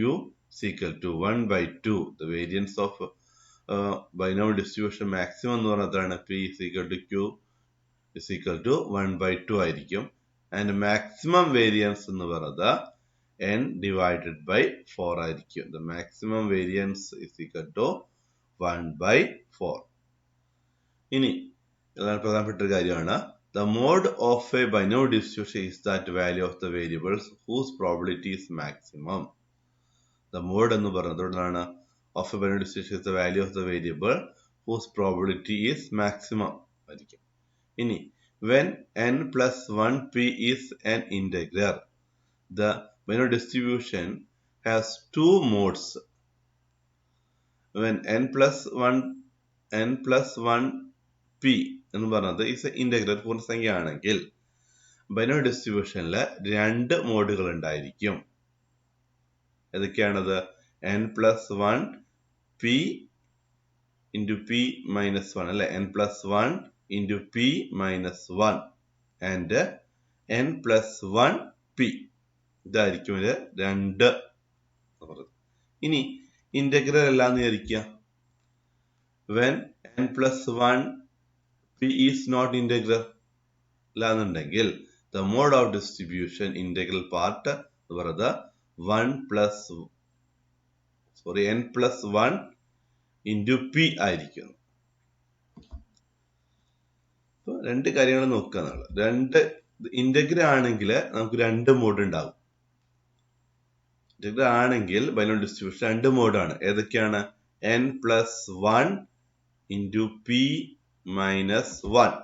is equal to 1 by 2. The variance of binomial distribution maximum എന്ന് പറയുന്നതാണ് P is equal to Q is equal to 1 by 2 ആയിരിക്കും. And maximum variance എന്ന് പറയുന്നത് n divided by 4 ആയിരിക്കും. The maximum variance is equal to 1 by 4. ഇനി പ്രധാനപ്പെട്ട ഒരു കാര്യമാണ് the mode of a binomial distribution is that value of the variables whose probability is maximum. The mode എന്ന് പറയുന്നത് എന്താണ്? Of a binomial distribution is the value of the variable whose probability is maximum ആയിരിക്കും. ഇനി when n plus 1p is an integer, the binomial distribution has two modes. When n plus 1p എന്ന് പറയുന്നത് is an integer പൂർണ്ണസംഖ്യ ആണെങ്കിൽ binomial ഡിസ്ട്രിബ്യൂഷനിൽ രണ്ട് മോഡുകൾ ഉണ്ടായിരിക്കും. ഏതൊക്കെയാണത്? n plus 1 p into p minus 1 അല്ലെ, n plus 1 into p minus 1 and n plus 1 p. ഇതായിരിക്കും ഇത് രണ്ട്. ഇനി ഇന്റഗ്രൽ അല്ലാന്ന് വിചാരിക്കുക. when n plus 1 p is not integral അല്ലാന്നുണ്ടെങ്കിൽ the mode of distribution integral part എന്ന് പറയുന്നത് n plus 1 into p ആയിരിക്കും. അപ്പൊ രണ്ട് കാര്യങ്ങൾ നോക്കുക എന്നുള്ളത്. രണ്ട് ഇന്റഗ്രൽ ആണെങ്കിൽ നമുക്ക് രണ്ട് മോഡ് ഉണ്ടാവും. ഇന്റഗ്രൽ ആണെങ്കിൽ ബൈനോമിയൽ ഡിസ്ട്രിബ്യൂഷൻ രണ്ട് മോഡാണ്. ഏതൊക്കെയാണ്? n plus 1 into p minus 1.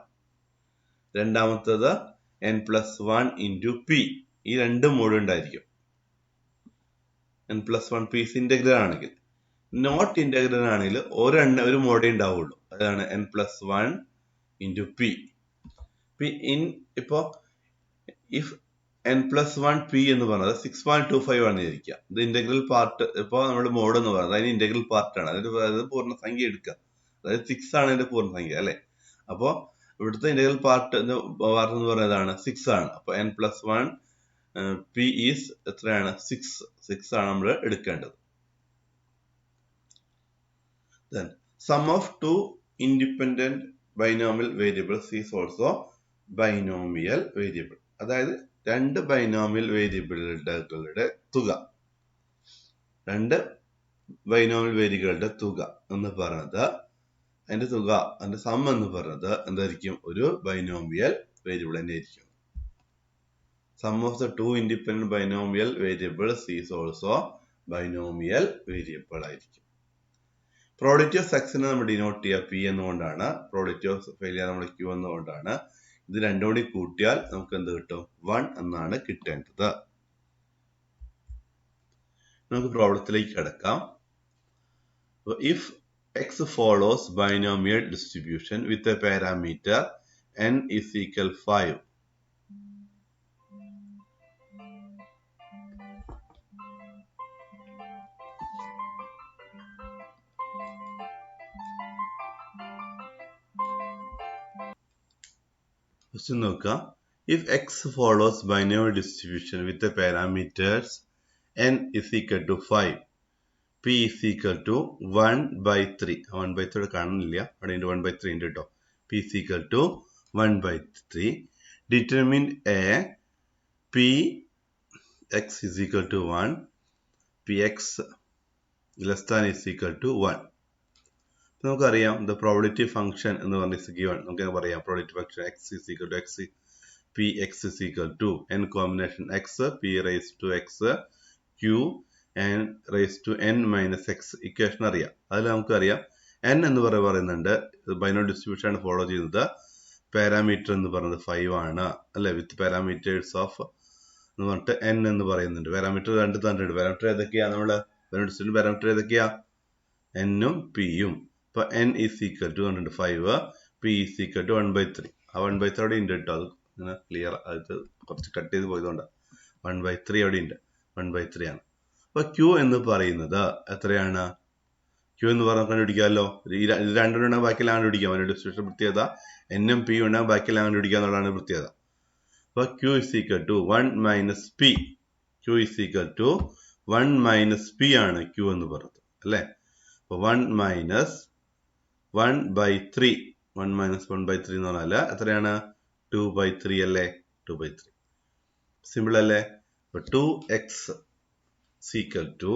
രണ്ടാമത്തത് n plus 1 into p. ഈ രണ്ട് മോഡ് ഉണ്ടായിരിക്കും. n plus 1 p is integral ആണെങ്കിൽ. നോട്ട് ഇന്റഗ്രൽ ആണെങ്കിൽ ഒരു മോഡേ ഉണ്ടാവുള്ളൂ. അതാണ് n plus 1 into p. ഇപ്പോ if n plus 1 p എന്ന് പറഞ്ഞത് 6.25 ആണ് ഇരിക്കുക. ഇത് ഇന്റഗ്രൽ പാർട്ട്. ഇപ്പൊ നമ്മുടെ മോഡ് എന്ന് പറയുന്നത് അതിന് ഇന്റഗ്രൽ പാർട്ടാണ്. അതായത് പൂർണ്ണസംഖ്യ എടുക്കുക. അതായത് 6 ആണ് അതിന്റെ പൂർണ്ണസംഖ്യ അല്ലെ. അപ്പോ ഇവിടുത്തെ ഇന്റഗ്രൽ പാർട്ട് എന്ന് പറയുന്നതാണ് 6 ആണ്. അപ്പൊ n plus 1 p is എത്രയാണ്? 6 ആണ് നമ്മൾ എടുക്കേണ്ടത്. Then sum of two independent binomial variables is also binomial variable. അതായത് രണ്ട് ബൈനോമിയൽ വേരിയബിളുകളുടെ തുക, രണ്ട് ബൈനോമിയൽ വേരിയബിളുകളുടെ തുക എന്ന് പറയുന്നത് അതിന്റെ സം എന്ന് പറയുന്നത് എന്തായിരിക്കും? ഒരു ബൈനോമിയൽ വേരിയബിൾ തന്നെ ആയിരിക്കും. Sum of the two independent binomial variables is also binomial variable ആയിരിക്കും. പ്രോബബിലിറ്റി ഓഫ് സക്സസിനെ നമ്മൾ ഡിനോട്ട് ചെയ്യുക പി എന്നുകൊണ്ടാണ്. പ്രോബബിലിറ്റി ഓഫ് ഫെയിലിയർ നമ്മൾ ക്യൂ എന്നുകൊണ്ടാണ്. ഇത് രണ്ടും കൂടി കൂട്ടിയാൽ നമുക്ക് എന്ത് കിട്ടും? 1 എന്നാണ് കിട്ടേണ്ടത്. നമുക്ക് പ്രോബ്ലത്തിലേക്ക് കിടക്കാം. If x follows binomial distribution with a parameter n is equal 5. Question നോക്കുക. If x follows binomial distribution with the parameters n is equal to 5, p is equal to 1 by 3. 1 by 3 കാണുന്നില്ല, അവിടെ 1 by 3 ഉണ്ട് കേട്ടോ. p is equal to 1 by 3. Determine a p x is equal to 1, px less than is equal to 1. നമുക്കറിയാം the probability function എന്ന് പറഞ്ഞ is given. നമുക്ക് പറയാം probability function x is equal to px is equal to n combination x p raised to x q n raised to n minus x. Equation അറിയാം. അതിൽ നമുക്കറിയാം n എന്ന് പറയുന്നുണ്ട് binomial distribution ആണ് ഫോളോ ചെയ്യുന്നത്. Parameter എന്ന് പറയുന്നത് 5 ആണ് അല്ലെ, വിത്ത് പാരാമീറ്റേഴ്സ് ഓഫ് എന്ന് പറഞ്ഞിട്ട് n എന്ന് പറയുന്നുണ്ട്. പാരാമീറ്റർ രണ്ട് തന്നിട്ടുണ്ട്. പാരാമീറ്റർ ഏതൊക്കെയാ? നമ്മുടെ ബൈനോമിയൽ ഡിസ്ട്രിബ്യൂഷൻ പാരാമീറ്റർ ഏതൊക്കെയാ? n ഉം p യും. ഇപ്പൊ n is equal to 5, p is equal to 1 by 3. ആ 1 by 3 അവിടെ ഉണ്ട് കേട്ടോ. അത് ഇങ്ങനെ ക്ലിയർ, അത് കുറച്ച് കട്ട് ചെയ്ത് പോയതുകൊണ്ടാണ്. 1 by 3 അവിടെ ഉണ്ട്. 1 by 3 ആണ്. അപ്പൊ q എന്ന് പറയുന്നത് എത്രയാണ്? ക്യൂ എന്ന് പറഞ്ഞാൽ കണ്ടുപിടിക്കാമല്ലോ. ഇത് രണ്ടെണ്ണം ബാക്കിയെല്ലാം കണ്ടുപിടിക്കാം. അതിന്റെ ഡിസ്ട്രിബ്യൂഷൻ പ്രത്യേകത എന്നും പി ഉണ്ടാകും, ബാക്കിയെല്ലാം കണ്ടുപിടിക്കുക എന്നുള്ളതാണ് പ്രത്യേകത. അപ്പൊ Q is equal to 1 minus P. Q is equal to 1 minus P ആണ് ക്യൂ എന്ന് പറയുന്നത് അല്ലേ. അപ്പൊ 1 മൈനസ് 1/3. 1 മൈനസ് 1/3 എന്ന് പറഞ്ഞാല് എത്രയാണ്? 2/3 അല്ലേ. 2/3 സിമ്പിൾ അല്ലേ. അപ്പൊ 2x equal to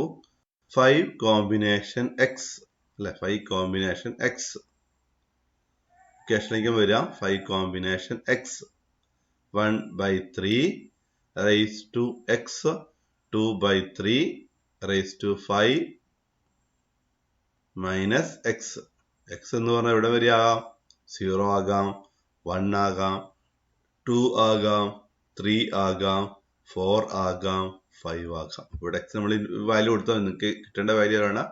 5 combination x അല്ലെ. 5 കോമ്പിനേഷൻ x ഇക്വേഷനിലേക്ക് വരാം. 5 combination x 1/3 raised to x 2/3 raised to 5 minus X. X എന്ന് പറഞ്ഞാൽ ഇവിടെ വരെ ആകാം. 0 ആകാം, 1 ആകാം, 2 ആകാം, 3 ആകാം, 4 ആകാം, 5 ആകാം. ഇവിടെ എക്സ് നമ്മൾ വാല്യൂ കൊടുത്താൽ നിങ്ങൾക്ക് കിട്ടേണ്ട വാല്യൂ ആണ്.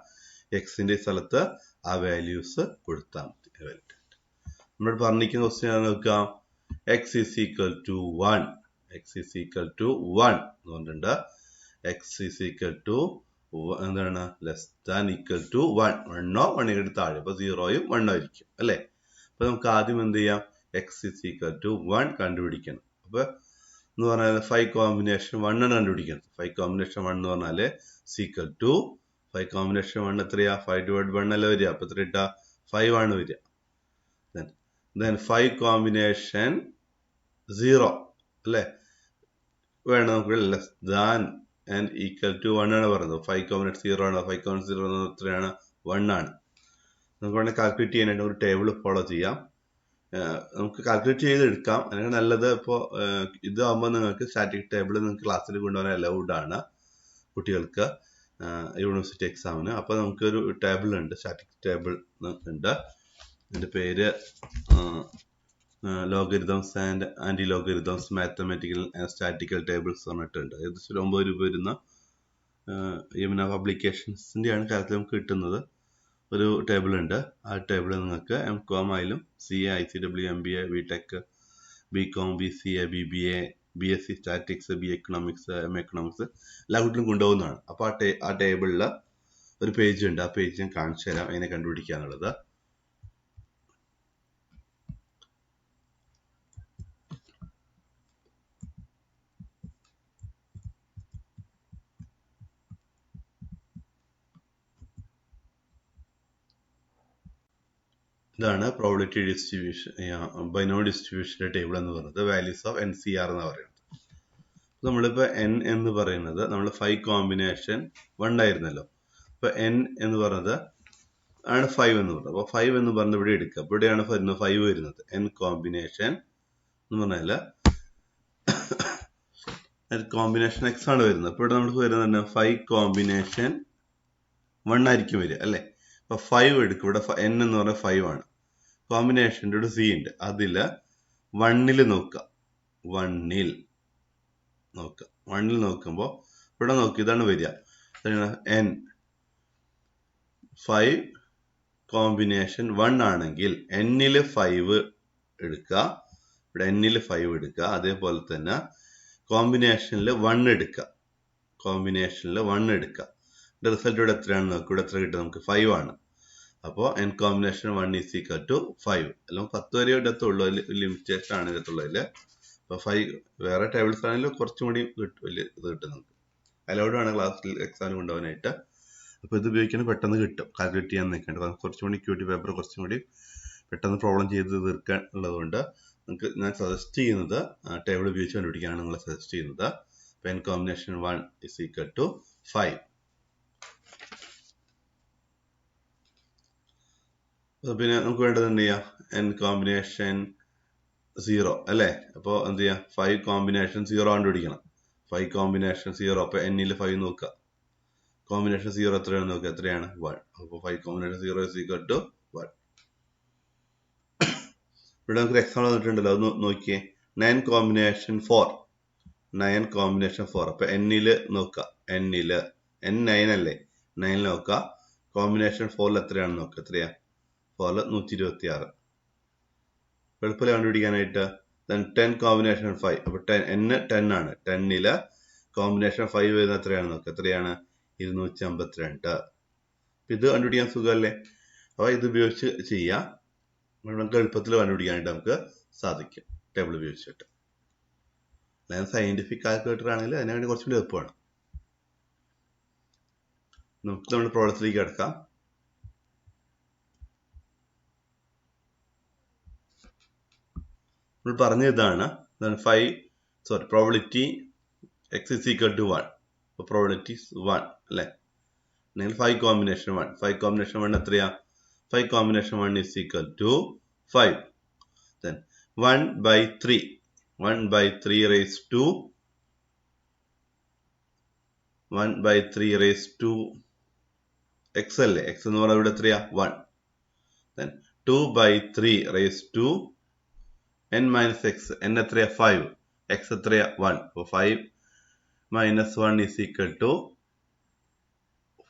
എക്സിന്റെ സ്ഥലത്ത് ആ വാല്യൂസ് കൊടുത്താൽ മതി. നമ്മൾ പറഞ്ഞിരിക്കുന്ന ക്വസ്റ്റ്യൻ ആണ് നോക്കാം. X is equal to 1. X is equal to 1 എന്ന് പറഞ്ഞിട്ടുണ്ട്. എക്സ് ഈസ് ഈക്വൽ ടു എന്താണ്? Less than equal to 1. 1 1 താഴെ. അപ്പൊ 0 1 ആയിരിക്കും അല്ലെ. അപ്പൊ നമുക്ക് ആദ്യം എന്ത് ചെയ്യാം? എക്സ് ഈസ് ഈക്വൽ ടു 1 കണ്ടുപിടിക്കണം. അപ്പൊ എന്ന് പറഞ്ഞാൽ 5 കോമ്പിനേഷൻ 1 ആണ് കണ്ടുപിടിക്കുന്നത്. 5 കോമ്പിനേഷൻ 1 എന്ന് പറഞ്ഞാല് ഈക്വൽ ടു 5 കോമ്പിനേഷൻ 1 എത്രയാ? 5 ഡിവൈഡ് 1 അല്ലേ വരിക. അപ്പൊ എത്ര ഇട്ടാ? 5 ആണ് വരിക. then 5 കോമ്പിനേഷൻ 0 അല്ലെ വേണം നമുക്ക്. Less than and equal to 1 ആണ് പറയുന്നത്. 5 കോമ്പിനേഷൻ 0 ആണ്. 5 കോമ്പിനേഷൻ 0 എത്രയാണ്? 1 ആണ്. നമുക്ക് വേണമെങ്കിൽ കാൽക്കുലേറ്റ് ചെയ്യാനായിട്ട് ഒരു ടേബിൾ ഫോളോ ചെയ്യാം. നമുക്ക് കാൽക്കുലേറ്റ് ചെയ്തെടുക്കാം. അല്ലെങ്കിൽ നല്ലത് ഇപ്പോൾ ഇതാകുമ്പോൾ നിങ്ങൾക്ക് സ്റ്റാറ്റിക് ടേബിൾ നിങ്ങൾക്ക് ക്ലാസ്സിൽ കൊണ്ടുപോകാൻ അലൗഡ് ആണ് കുട്ടികൾക്ക് യൂണിവേഴ്സിറ്റി എക്സാമിന്. അപ്പോൾ നമുക്കൊരു ടേബിൾ ഉണ്ട്, സ്റ്റാറ്റിക് ടേബിൾ ഉണ്ട്. അതിൻ്റെ പേര് logarithms and anti logarithms mathematical and statistical tables പറഞ്ഞിട്ടുണ്ട്. ഏകദേശം 9 രൂപ വരുന്ന യമുന പബ്ലിക്കേഷൻസിൻ്റെ ആണ് കാര്യത്തിൽ നമുക്ക് കിട്ടുന്നത്. ഒരു ടേബിൾ ഉണ്ട്. ആ ടേബിൾ നിങ്ങൾക്ക് MCOM ആയാലും CA, ICW, MBA, BTech, BCom, BCA, BBA, BSc statics, BA economics, MA economics എല്ലാ കുട്ടികളും കൊണ്ടുപോകുന്നതാണ്. അപ്പോൾ ആ ടേബിളിൽ ഒരു പേജ് ഉണ്ട്. ആ പേജ് ഞാൻ കാണിച്ചു തരാം എങ്ങനെ കണ്ടുപിടിക്കാന്നുള്ളത്. ഇതാണ് പ്രോബിലിറ്റി ഡിസ്ട്രിബ്യൂഷൻ, ബൈനോമിയൽ ഡിസ്ട്രിബ്യൂഷന്റെ ടേബിൾ എന്ന് പറയുന്നത്. വാല്യൂസ് ഓഫ് NCR എന്ന് പറയുന്നത്. നമ്മളിപ്പോൾ n എന്ന് പറയുന്നത് നമ്മൾ 5 കോമ്പിനേഷൻ 1 ആയിരുന്നല്ലോ. അപ്പൊ n എന്ന് പറയുന്നത് ആണ് 5 എന്ന് പറയുന്നത്. അപ്പൊ 5 എന്ന് പറഞ്ഞത് ഇവിടെ എടുക്കുക. അപ്പൊ ഇവിടെയാണ് 5 വരുന്നത്. n കോമ്പിനേഷൻ എന്ന് പറഞ്ഞാൽ കോമ്പിനേഷൻ x ആണ് വരുന്നത്. അപ്പൊ ഇവിടെ നമുക്ക് വരുന്നത് 5 കോമ്പിനേഷൻ 1 ആയിരിക്കും വരിക അല്ലെ. അപ്പൊ 5 എടുക്കും. ഇവിടെ n എന്ന് പറഞ്ഞാൽ 5 ആണ്. കോമ്പിനേഷൻ്റെ ഒരു സി ഉണ്ട്. അതില് 1 നോക്കുക. 1 നോക്കുമ്പോൾ ഇവിടെ നോക്കി ഇതാണ് വരിക. n 5 കോമ്പിനേഷൻ 1 ആണെങ്കിൽ n 5 എടുക്കുക. ഇവിടെ n 5 എടുക്കുക. അതേപോലെ തന്നെ കോമ്പിനേഷനിൽ 1 എടുക്കുക. റിസൾട്ട് ഇവിടെ എത്രയാണ് നോക്കുക. ഇവിടെ എത്ര കിട്ടും നമുക്ക്? 5 ആണ്. അപ്പോൾ n combination 1 is equal to 5. അല്ലെങ്കിൽ 10 വരെ ഇടത്തുള്ളൂ. ലിമിറ്റേഷൻ ആണ് ഇടത്തുള്ളതിൽ. അപ്പോൾ 5 വേറെ ടേബിൾസ് ആണെങ്കിലും കുറച്ചും കൂടി വലിയ ഇത് കിട്ടും നമുക്ക്. അലൗഡ് ആണ് ക്ലാസ്സിൽ എക്സാമിന് കൊണ്ടുപോകാനായിട്ട്. അപ്പോൾ ഇത് ഉപയോഗിക്കാൻ പെട്ടെന്ന് കിട്ടും. കാൽക്കുലേറ്റ് ചെയ്യാൻ നിൽക്കേണ്ടത് കുറച്ചും കൂടി ക്യൂട്ടി പേപ്പർ കുറച്ചും കൂടി പെട്ടെന്ന് പ്രോബ്ലം ചെയ്ത് തീർക്കാൻ ഉള്ളതുകൊണ്ട് നിങ്ങൾക്ക് ഞാൻ സജസ്റ്റ് ചെയ്യുന്നത് ടേബിൾ ഉപയോഗിച്ച് കണ്ടുപിടിക്കാനാണ് നിങ്ങൾ സജസ്റ്റ് ചെയ്യുന്നത്. അപ്പോൾ n combination 1 is equal to 5. പിന്നെ നമുക്ക് വേണ്ടത് എന്ത് ചെയ്യാം? n കോമ്പിനേഷൻ 0 അല്ലേ. അപ്പോൾ എന്ത് ചെയ്യാം? 5 കോമ്പിനേഷൻ 0 കണ്ടുപിടിക്കണം. 5 കോമ്പിനേഷൻ 0. അപ്പൊ n 5 നോക്കുക. കോമ്പിനേഷൻ 0 എത്രയാണെന്ന് നോക്കുക. എത്രയാണ്? 1. അപ്പോൾ 5 കോമ്പിനേഷൻ 0 ഈസ് ഈക്വൽ ടു 1. ഇവിടെ നമുക്ക് എക്സാമ്പിൾ തന്നിട്ടുണ്ടല്ലോ, അത് നോക്കിയേ. 9 കോമ്പിനേഷൻ 4. 9 കോമ്പിനേഷൻ 4. അപ്പൊ n നോക്കുക. n 9 അല്ലേ. 9 നോക്കുക. കോമ്പിനേഷൻ 4 എത്രയാണെന്ന് നോക്കുക. എത്രയാ? 4 126. എളുപ്പത്തിൽ കണ്ടുപിടിക്കാനായിട്ട്. 10 കോമ്പിനേഷൻ 5. അപ്പൊ n 10 ആണ്. 10 കോമ്പിനേഷൻ 5 വരുന്ന എത്രയാണ് നോക്കുക. എത്രയാണ്? 252. ഇത് കണ്ടുപിടിക്കാൻ സുഖമല്ലേ? അപ്പോൾ ഇത് ഉപയോഗിച്ച് ചെയ്യാം. നമുക്ക് എളുപ്പത്തിൽ കണ്ടുപിടിക്കാനായിട്ട് നമുക്ക് സാധിക്കും ടേബിൾ ഉപയോഗിച്ചിട്ട്. അല്ലാതെ സയന്റിഫിക് കാൽക്കുലേറ്റർ ആണെങ്കിൽ അതിനുവേണ്ടി കുറച്ചുകൂടി എളുപ്പമാണ്. നമുക്ക് നമ്മുടെ പ്രോബ്ലത്തിലേക്ക് കിടക്കാം. നമ്മൾ പറഞ്ഞ ഇതാണ് probability x is equal to 1. അപ്പോൾ പ്രോബിലിറ്റി 1 അല്ലേ? അല്ലെങ്കിൽ 5 കോമ്പിനേഷൻ 1. 5 കോമ്പിനേഷൻ 1 എത്രയാ? 5 combination 1 is equal to 5. Then 1 by 3. 1 by 3 raised to 1 by 3 raised to x അല്ലേ? x എന്ന് പറഞ്ഞാൽ ഇവിടെ എത്രയാ? 1. Then 2 by 3 raised to n minus x. n എത്രയാ? 5. x എത്രയാ? 1. അപ്പോൾ 5 minus 1 is equal to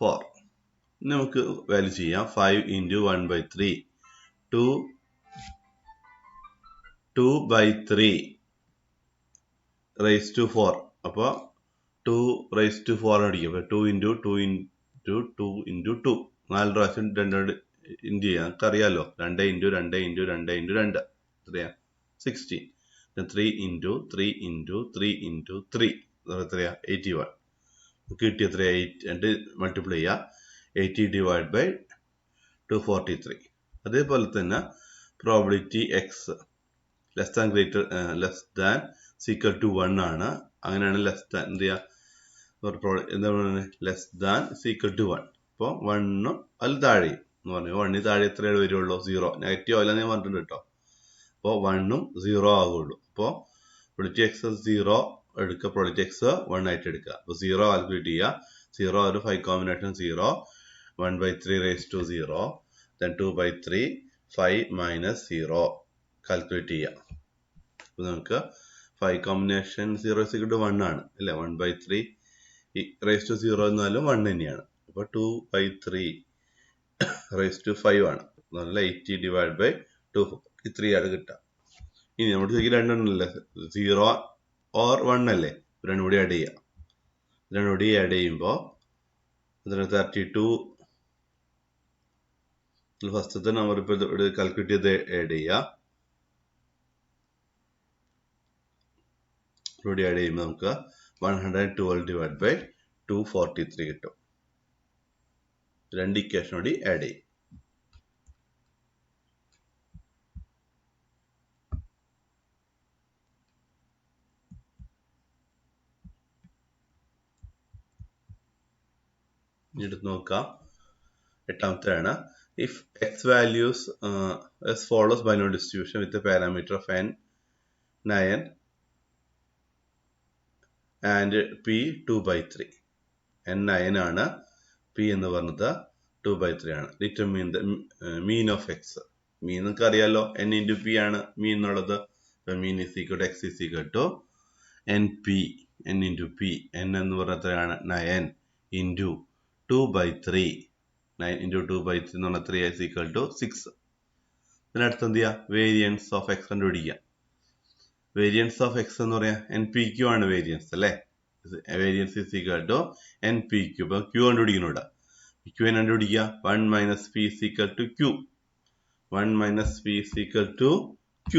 4. നമുക്ക് വാല്യൂ ചെയ്യാം. 5 into 1 by 3. 2 by 3 raised to 4. അപ്പോൾ 2 raised to 4 അടിക്കും. അപ്പോൾ 2 into 2 into 2 into 2. 4 പ്രാവശ്യം 2 ഇൻറ്റു ചെയ്യാം. നമുക്കറിയാമല്ലോ. 2 into 2 into 2 into 2 എത്രയാ? 16. 3 into 3 into 3 into 3 എത്രയാ? 81. കിട്ടി എത്രയാ? 8 മൾട്ടിപ്ലൈ ചെയ്യുക. 80 ഡിവൈഡ് ബൈ 243. അതേപോലെ തന്നെ probability X less than equal to 1 ആണ്. അങ്ങനെയാണ് ലെസ് ദാൻ എന്ത് ചെയ്യുക? എന്താണ് ലെസ് ദാൻ സീക്വൽ ടു 1. അപ്പോൾ 1 അതിൽ താഴെയും എന്ന് പറഞ്ഞു. 1 താഴെ എത്രയാണ് വരുള്ളൂ? 0. നെഗറ്റീവ് അല്ല ഞാൻ പറഞ്ഞിട്ടുണ്ട് കേട്ടോ. അപ്പോൾ 1 0 ആകുള്ളൂ. അപ്പോൾ പ്രോബിലിറ്റി എക്സ് 0 എടുക്കുക, പ്രോബിലിറ്റി എക്സ് 1 ആയിട്ട് എടുക്കുക. അപ്പോൾ 0 കാൽക്കുലേറ്റ് ചെയ്യുക. 0 ഒരു 5 combination 0. 1 by 3 raised to 0. Then 2 by 3. 5 minus 0. Calculate ചെയ്യുക. അപ്പോൾ നമുക്ക് 5 കോമ്പിനേഷൻ 0 is equal to 1 ആണ് അല്ലേ? 1 by 3 raised to 0 എന്നാലും 1 തന്നെയാണ്. അപ്പോൾ 2 by 3 raised to 5 ആണ്. നല്ല 80 ഡിവൈഡ് ബൈ 243 ആണ് കിട്ടുക. ഇനി നമ്മുടെ ശരിക്കും രണ്ടെണ്ണല്ലേ? 0 or 1 അല്ലേ? രണ്ടും കൂടി ആഡ് ചെയ്യുക. രണ്ടും കൂടി ആഡ് ചെയ്യുമ്പോൾ 32. ഫസ്റ്റത്തെ നമ്പർ ഇപ്പോൾ കാൽക്കുലേറ്റ് ചെയ്ത് ആഡ് ചെയ്യുക. ഇവിടെ ആഡ് ചെയ്യുമ്പോൾ നമുക്ക് 112 ഡിവൈഡ് ബൈ 243 കിട്ടും. രണ്ട് ഇക്വേഷൻ കൂടി ആഡ് ചെയ്യും. എടുത്ത് നോക്കാം. എട്ടാമത്തെയാണ്. If x values as follows binomial distribution with a parameter of n, 9 and p 2 by 3. n 9 ആണ്, p എന്ന് പറഞ്ഞത് 2 by 3 ആണ്. Determine the mean of x. മീൻ നിങ്ങൾക്ക് അറിയാലോ, n into p ആണ് മീൻ എന്നുള്ളത്. മീൻ is equal to x is equal to np, n into p. n എന്ന് പറഞ്ഞതാണ് 9 into 2 by 3. 9 into 2 by 3 എന്ന് പറഞ്ഞാൽ 3 is equal to 6. ഇതിനടുത്ത് എന്ത് ചെയ്യുക? വേരിയൻസ് ഓഫ് എക്സ് കണ്ടുപിടിക്കുക. വേരിയൻസ് ഓഫ് എക്സ് എന്ന് പറയാം എൻ പി ക്യു ആണ് വേരിയൻസ് അല്ലേ? Variance is equal to N P Q. ഇപ്പോൾ ക്യു കണ്ടുപിടിക്കുന്നുണ്ട്. ക്യു കണ്ടുപിടിക്കുക. 1 minus p is equal to q. 1 minus p is equal to q.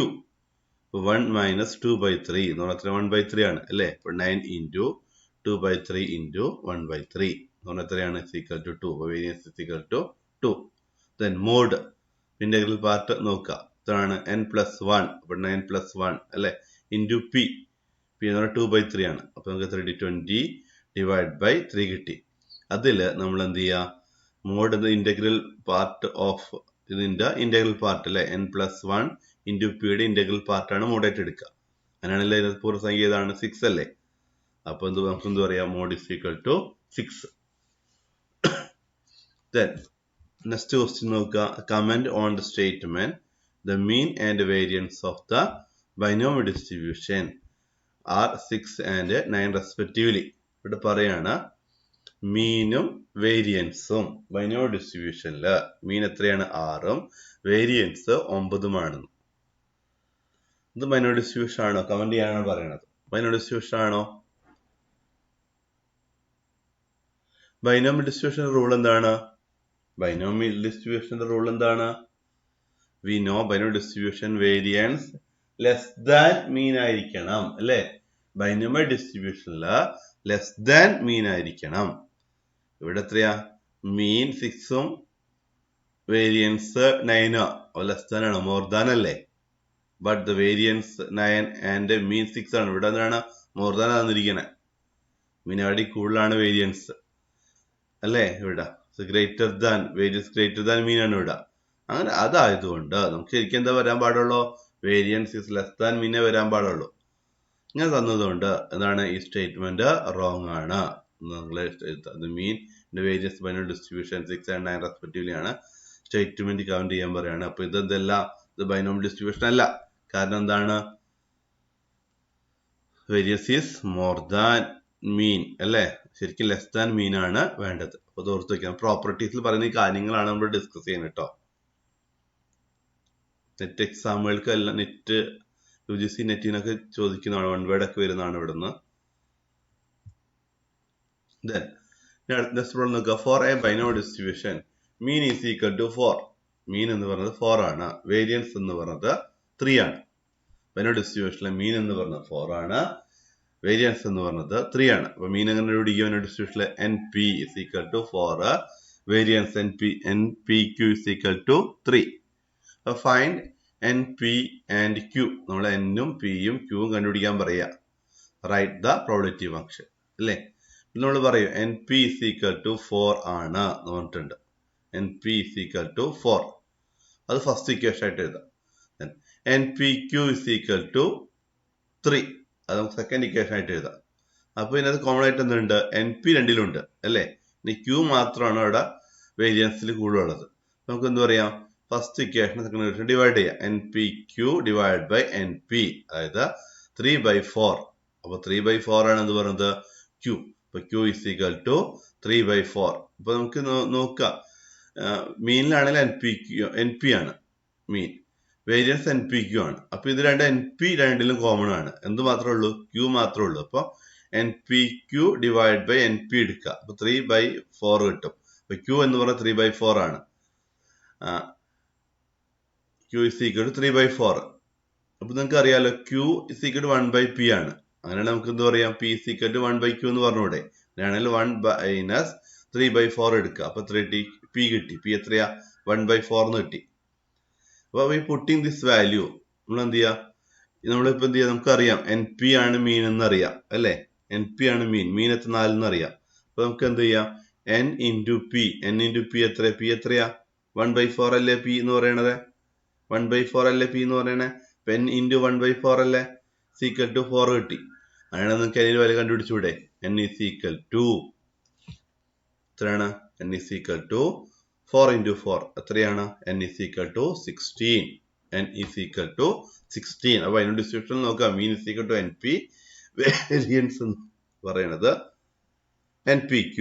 1 minus 2 by 3 എന്ന് പറഞ്ഞാൽ 1 by 3 ആണ് അല്ലേ? അപ്പോൾ 9 into 2 by 3 into 1 by 3 എന്ന് പറഞ്ഞാൽ എത്രയാണ്? is equal to 2. അപ്പോൾ variance is equal to 2. Then mode integral part നോക്കുക. ഇതാണ് n plus 1. അപ്പോൾ 9 plus 1 അല്ലേ? into p. p എന്ന് പറഞ്ഞാൽ 2 by 3 ആണ്. അപ്പോൾ നമുക്ക് 20 ഡിവൈഡ് ബൈ 3 കിട്ടി. അതിൽ നമ്മൾ എന്ത് ചെയ്യുക? മോഡ് എന്ന ഇന്റഗ്രൽ പാർട്ട് ഓഫ് ഇതിന്റെ ഇന്റഗ്രൽ പാർട്ട് അല്ലേ? n plus 1 into p യുടെ ഇന്റഗ്രൽ പാർട്ടാണ് മോഡായിട്ട് എടുക്കുക. അങ്ങനെയാണല്ലേ ഇതിനകത്ത് പൂർണ്ണസംഖ്യ ഏതാണ്? 6 അല്ലേ? അപ്പോൾ നമുക്ക് എന്ത് പറയാം? Mode is equal to 6. Then next question നോക്കുക. Comment on the statement the mean and variance of the binomial distribution are 6 and 9 respectively. ഇവിടെ പറയാണ് മീനും വേരിയൻസും ബൈനോമിയൽ ഡിസ്ട്രിബ്യൂഷനില് മീൻ എത്രയാണ്? 6ഉം വേരിയൻസ് 9ഉം ആണെന്ന്. ഇത് ബൈനോമിയൽ ഡിസ്ട്രിബ്യൂഷൻ ആണോ? കമന്റ് ചെയ്യാനാണ് പറയണത്. ബൈനോമിയൽ ഡിസ്ട്രിബ്യൂഷൻ ആണോ? ബൈനോമിയൽ ഡിസ്ട്രിബ്യൂഷൻ റൂൾ എന്താണ്? ബൈനോമിയൽ ഡിസ്ട്രിബ്യൂഷന്റെ റൂൾ എന്താണ്? We know binomial distribution variance less than mean ആയിരിക്കണം അല്ലെ? ബൈനോമിയൽ ഡിസ്ട്രിബ്യൂഷനില് ലെസ് ദാൻ മീൻ ആയിരിക്കണം. ഇവിടെ എത്രയാ? മീൻ 6ഉം വേരിയൻസ് 9 ലെസ് ദാൻ ആണ്, മോർ ദാൻ അല്ലേ? But the variance 9 and mean 6 ആണ്. ഇവിടെ എന്താണ് മോർ ദാൻ തന്നിരിക്കണേ? മീനാടി കൂടുതലാണ് വേരിയൻസ് അല്ലേ? ഇവിടെ greater than, variance greater than mean ആണ് ഇവിടെ. അങ്ങനെ അതായതുകൊണ്ട് നമുക്ക് ശരിക്കും എന്താ വരാൻ പാടുള്ളൂ? വേരിയൻസ് ഇസ് ലെസ് ദാൻ മീനെ വരാൻ പാടുള്ളൂ. ഇങ്ങനെ തന്നതുകൊണ്ട് എന്താണ് ഈ സ്റ്റേറ്റ്മെന്റ് റോങ് ആണ്. Mean variance binomial distribution 6 and 9 respectively ആണ് സ്റ്റേറ്റ്മെന്റ് കൗണ്ട് ചെയ്യാൻ പറയാണ്. അപ്പൊ ഇതെന്തല്ല, ഇത് ബൈനോമിയൽ ഡിസ്ട്രിബ്യൂഷൻ അല്ല. കാരണം എന്താണ്? വേരിയൻസ് ഈസ് മോർ ദാൻ മീൻ അല്ലേ? ശരിക്കും ലെസ് ദാൻ മീൻ ആണ് വേണ്ടത്. അപ്പൊ അത് ഓർത്ത് വെക്കാം. പ്രോപ്പർട്ടീസിൽ പറയുന്ന ഈ കാര്യങ്ങളാണ് നമ്മൾ ഡിസ്കസ് ചെയ്യുന്നത് കേട്ടോ. നെറ്റ് എക്സാമുകൾക്ക് എല്ലാം, നെറ്റ് UGC നെറ്റിനൊക്കെ ചോദിക്കുന്നതാണ്, വൺ വേർഡ് ഒക്കെ വരുന്നതാണ് ഇവിടുന്ന്. നോക്കുക. For a binomial distribution mean is equal to 4. Mean എന്ന് പറയുന്നത് 4 ആണ്. വേരിയൻസ് എന്ന് പറയുന്നത് 3 ആണ്. ബൈനോമിയൽ ഡിസ്ട്രിബ്യൂഷനിലെ മീൻ എന്ന് പറയുന്നത് 4 ആണ്. വേരിയൻസ് എന്ന് പറയുന്നത് 3 ആണ്. അപ്പൊ മീൻ എങ്ങനെ പിടിക്കുക? ബൈനോമിയൽ ഡിസ്ട്രിബ്യൂഷനിലെ NP is equal to 4, variance NPQ is equal to 3. അപ്പൊ ഫൈൻഡ് NP ആൻഡ് Q. നമ്മൾ N ഉം P യും Q ഉം കണ്ടുപിടിക്കാൻ പറയാ. റൈറ്റ് ദ പ്രോബബിലിറ്റി ഫംഗ്ഷൻ അല്ലേ? നമ്മൾ പറയും NP is equal to 4 ആണ് എന്ന് പറഞ്ഞിട്ടുണ്ട്. NP is equal to 4. അത് ഫസ്റ്റ് ഇക്വേഷൻ ആയിട്ട് എഴുതാം. NPQ is equal to 3. അത് നമുക്ക് സെക്കൻഡ് ഇക്വേഷൻ ആയിട്ട് എഴുതാം. അപ്പൊ ഇതിനകത്ത് കോമൺ ആയിട്ട് എന്തുണ്ട്? NP രണ്ടിലുണ്ട് അല്ലേ? ഇനി Q മാത്രമാണ് അവിടെ വേരിയൻസിൽ കൂടുതലുള്ളത്. നമുക്ക് എന്ത് പറയാം? First equation second equation divide ചെയ്യാം. NPQ ഡിവൈഡ് ബൈ NP, അതായത് 3/4. അപ്പൊ 3/4 ആണ് എന്ത് പറയുന്നത്? Q. അപ്പൊ Q is equal to 3/4. അപ്പൊ നമുക്ക് നോക്കാം. മീനിലാണെങ്കിൽ NP ആണ് മീൻ, വേരിയൻസ് NPQ ആണ്. അപ്പൊ ഇത് NP രണ്ടിലും കോമൺ ആണ്. എന്ത് മാത്രമേ ഉള്ളൂ? Q മാത്രമേ ഉള്ളൂ. അപ്പൊ NPQ ഡിവൈഡ് ബൈ NP എടുക്കുക. അപ്പൊ 3/4 കിട്ടും. അപ്പൊ Q എന്ന് പറഞ്ഞാൽ 3/4 ആണ്. Q is equal to 3/4. അപ്പൊ നിങ്ങൾക്ക് അറിയാലോ Q is equal to 1/P ആണ്. അങ്ങനെയാണ് നമുക്ക് എന്ത് പറയാം? P is equal to 1/Q എന്ന് പറഞ്ഞൂടെ? അങ്ങനെയാണെങ്കിൽ 1 മൈനസ് 3/4 എടുക്കുക. അപ്പൊ 3 P കിട്ടി. P എത്രയാ? 1/4 എന്ന് കിട്ടി. അപ്പൊ ഈ പുട്ടിങ് ദിസ് വാല്യൂ നമ്മൾ എന്ത് ചെയ്യാ? നമ്മളിപ്പോ എന്ത് ചെയ്യാ? നമുക്കറിയാം NP ആണ് മീൻ എന്നറിയാം അല്ലെ? NP ആണ് മീൻ. മീൻ എത്ര? 4 എന്നറിയാം. അപ്പൊ നമുക്ക് എന്ത് ചെയ്യാം? N into P. N into P എത്ര? P എത്രയാ? 1/4 അല്ലേ P എന്ന് പറയണത്? 1/4 അല്ലേ P എന്ന് പറയണേ? N into 1/4 അല്ലേ? ഈക്വൽ ടു 4 കിട്ടി. അങ്ങനെയാണ് നിങ്ങൾക്ക് അതിന് വില കണ്ടുപിടിച്ചൂടെ? N is equal to എത്രയാണ്? N is equal to 4 into 4 എത്രയാണ്? N is equal to 16. N is equal to 16. അപ്പൊ അതിന്റെ ഡിസ്ട്രിബ്യൂഷൻ നോക്കാം. Mean is equal to NP, variance എന്ന് പറയുന്നത് NPQ.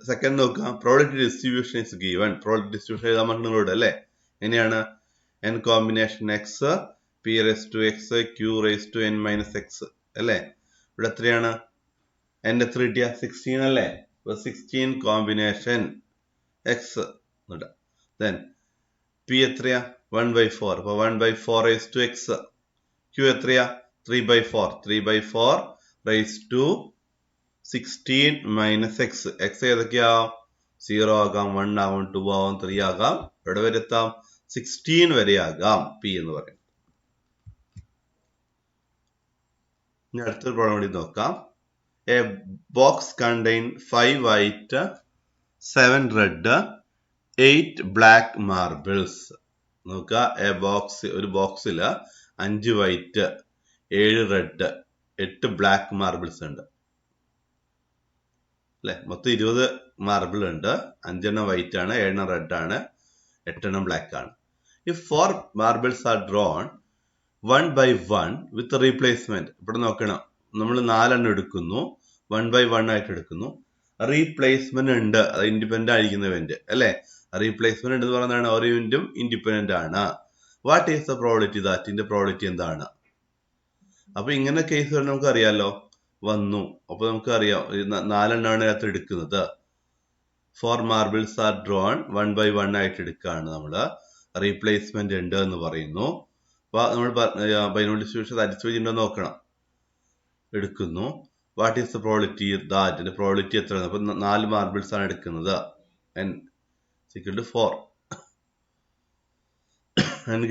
സെക്കൻഡ് നോക്കാം. Product distribution is given. Product distribution എഴുതാൻ പറഞ്ഞോട് അല്ലെ? എങ്ങനെയാണ്? N combination X, P raised to X, Q raised to N minus X അല്ലെ? ഇവിടെ എത്രയാണ്? N എത്ര കിട്ടിയ? 16 അല്ലേ? 16 കോമ്പിനേഷൻ X. Then P എത്രയാ? 1/4. അപ്പൊ 1/4 raised to X. Q എത്രയാ? 3/4. 3/4 raised to 16 minus X. X ഏതൊക്കെയാ? 0 ആകാം, 1 ആകാം, 2 ആകാം, 3 ആകാം. എവിടെ വരെ എത്താം? 16 വരെ ആകാം P എന്ന് പറയും. ഇനി അടുത്തൊരു പ്രോബ്ലം കൂടി നോക്കാം. A box contain 5 white, 7 red, 8 black marbles. നോക്കുക. ഒരു ബോക്സില് 5 വൈറ്റ്, 7 റെഡ്, 8 ബ്ലാക്ക് മാർബിൾസ് ഉണ്ട് അല്ലെ? മൊത്തം 20 മാർബിൾ ഉണ്ട്. 5 വൈറ്റ് ആണ്, 7 റെഡ് ആണ്, 8 ബ്ലാക്ക് ആണ്. If 4 marbles are drawn 1 by 1 with replacement. ഇവിടെ നോക്കണം, നമ്മൾ 4 എടുക്കുന്നു, 1 by 1 ആയിട്ട് എടുക്കുന്നു. റീപ്ലേസ്മെന്റ് ഉണ്ട്, അത് ഇൻഡിപെൻഡന്റ് ആയിരിക്കുന്ന ഇവന്റ് അല്ലെ? റീപ്ലേസ്മെന്റ് എന്ന് പറയുന്നതാണ് ഓരോ ഇവന്റും ഇൻഡിപെൻഡന്റ് ആണ്. What is the probability? ദാറ്റിന്റെ പ്രോബിലിറ്റി എന്താണ്? അപ്പൊ ഇങ്ങനെ കേസുകൾ നമുക്ക് അറിയാലോ വന്നു. അപ്പൊ നമുക്ക് അറിയാം 4 അതിനകത്ത് എടുക്കുന്നത്. 4 മാർബിൾസ് ആർ ഡ്രോൺ 1 by 1 ആയിട്ട് എടുക്കുകയാണ് നമ്മൾ. റീപ്ലേസ്മെന്റ് ഉണ്ട് എന്ന് പറയുന്നു. അപ്പൊ നമ്മൾ ബൈനോമിയൽ ഡിസ്ട്രിബ്യൂഷൻ സാറ്റിസ്ഫൈ ചെയ്യുന്നുണ്ടോ നോക്കണം. എടുക്കുന്നു. What is the probability that, probability എത്ര? അപ്പൊ 4 മാർബിൾസ് ആണ് എടുക്കുന്നത്. n = 4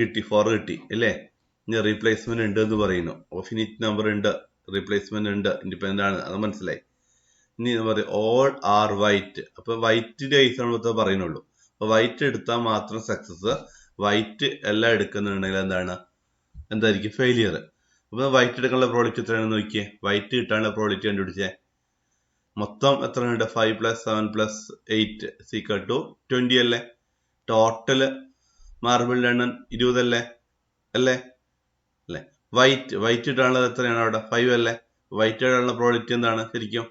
കിട്ടി, 4 കിട്ടി അല്ലേ? ഇനി റീപ്ലേസ്മെന്റ് ഉണ്ട് എന്ന് പറയുന്നു. ഫിനിറ്റ് നമ്പർ ഉണ്ട്, റീപ്ലേസ്മെന്റ് ഉണ്ട്, ഇൻഡിപെൻഡന്റ് ആണ്, അത് മനസ്സിലായി. ഇനി പറയും ഓൾ ആർ വൈറ്റ്. അപ്പൊ വൈറ്റിന്റെ കേസ് ആണ് പറയുന്നുള്ളൂ. അപ്പൊ വൈറ്റ് എടുത്താൽ മാത്രം സക്സസ്, വൈറ്റ് എല്ലാം എടുക്കുന്നുണ്ടെങ്കിൽ എന്തായിരിക്കും ഫെയിലിയർ. അപ്പൊ വൈറ്റ് എടുക്കാനുള്ള പ്രോഡക്റ്റ് എത്രയാണെന്ന് നോക്കിയേ. വൈറ്റ് കിട്ടാനുള്ള പ്രോഡക്റ്റ് കണ്ടുപിടിച്ചേ. മൊത്തം എത്ര ഉണ്ട്? 5 + 7 + 8 = 20 അല്ലേ? ടോട്ടല് മാർബിളിന്റെ എണ്ണം 20 അല്ലേ? അല്ലേ? വൈറ്റ് ഇട്ടാനുള്ളത് എത്രയാണ് അവിടെ? 5 അല്ലേ? വൈറ്റ് ഇടാനുള്ള പ്രോഡക്റ്റ് എന്താണ് ശരിക്കും?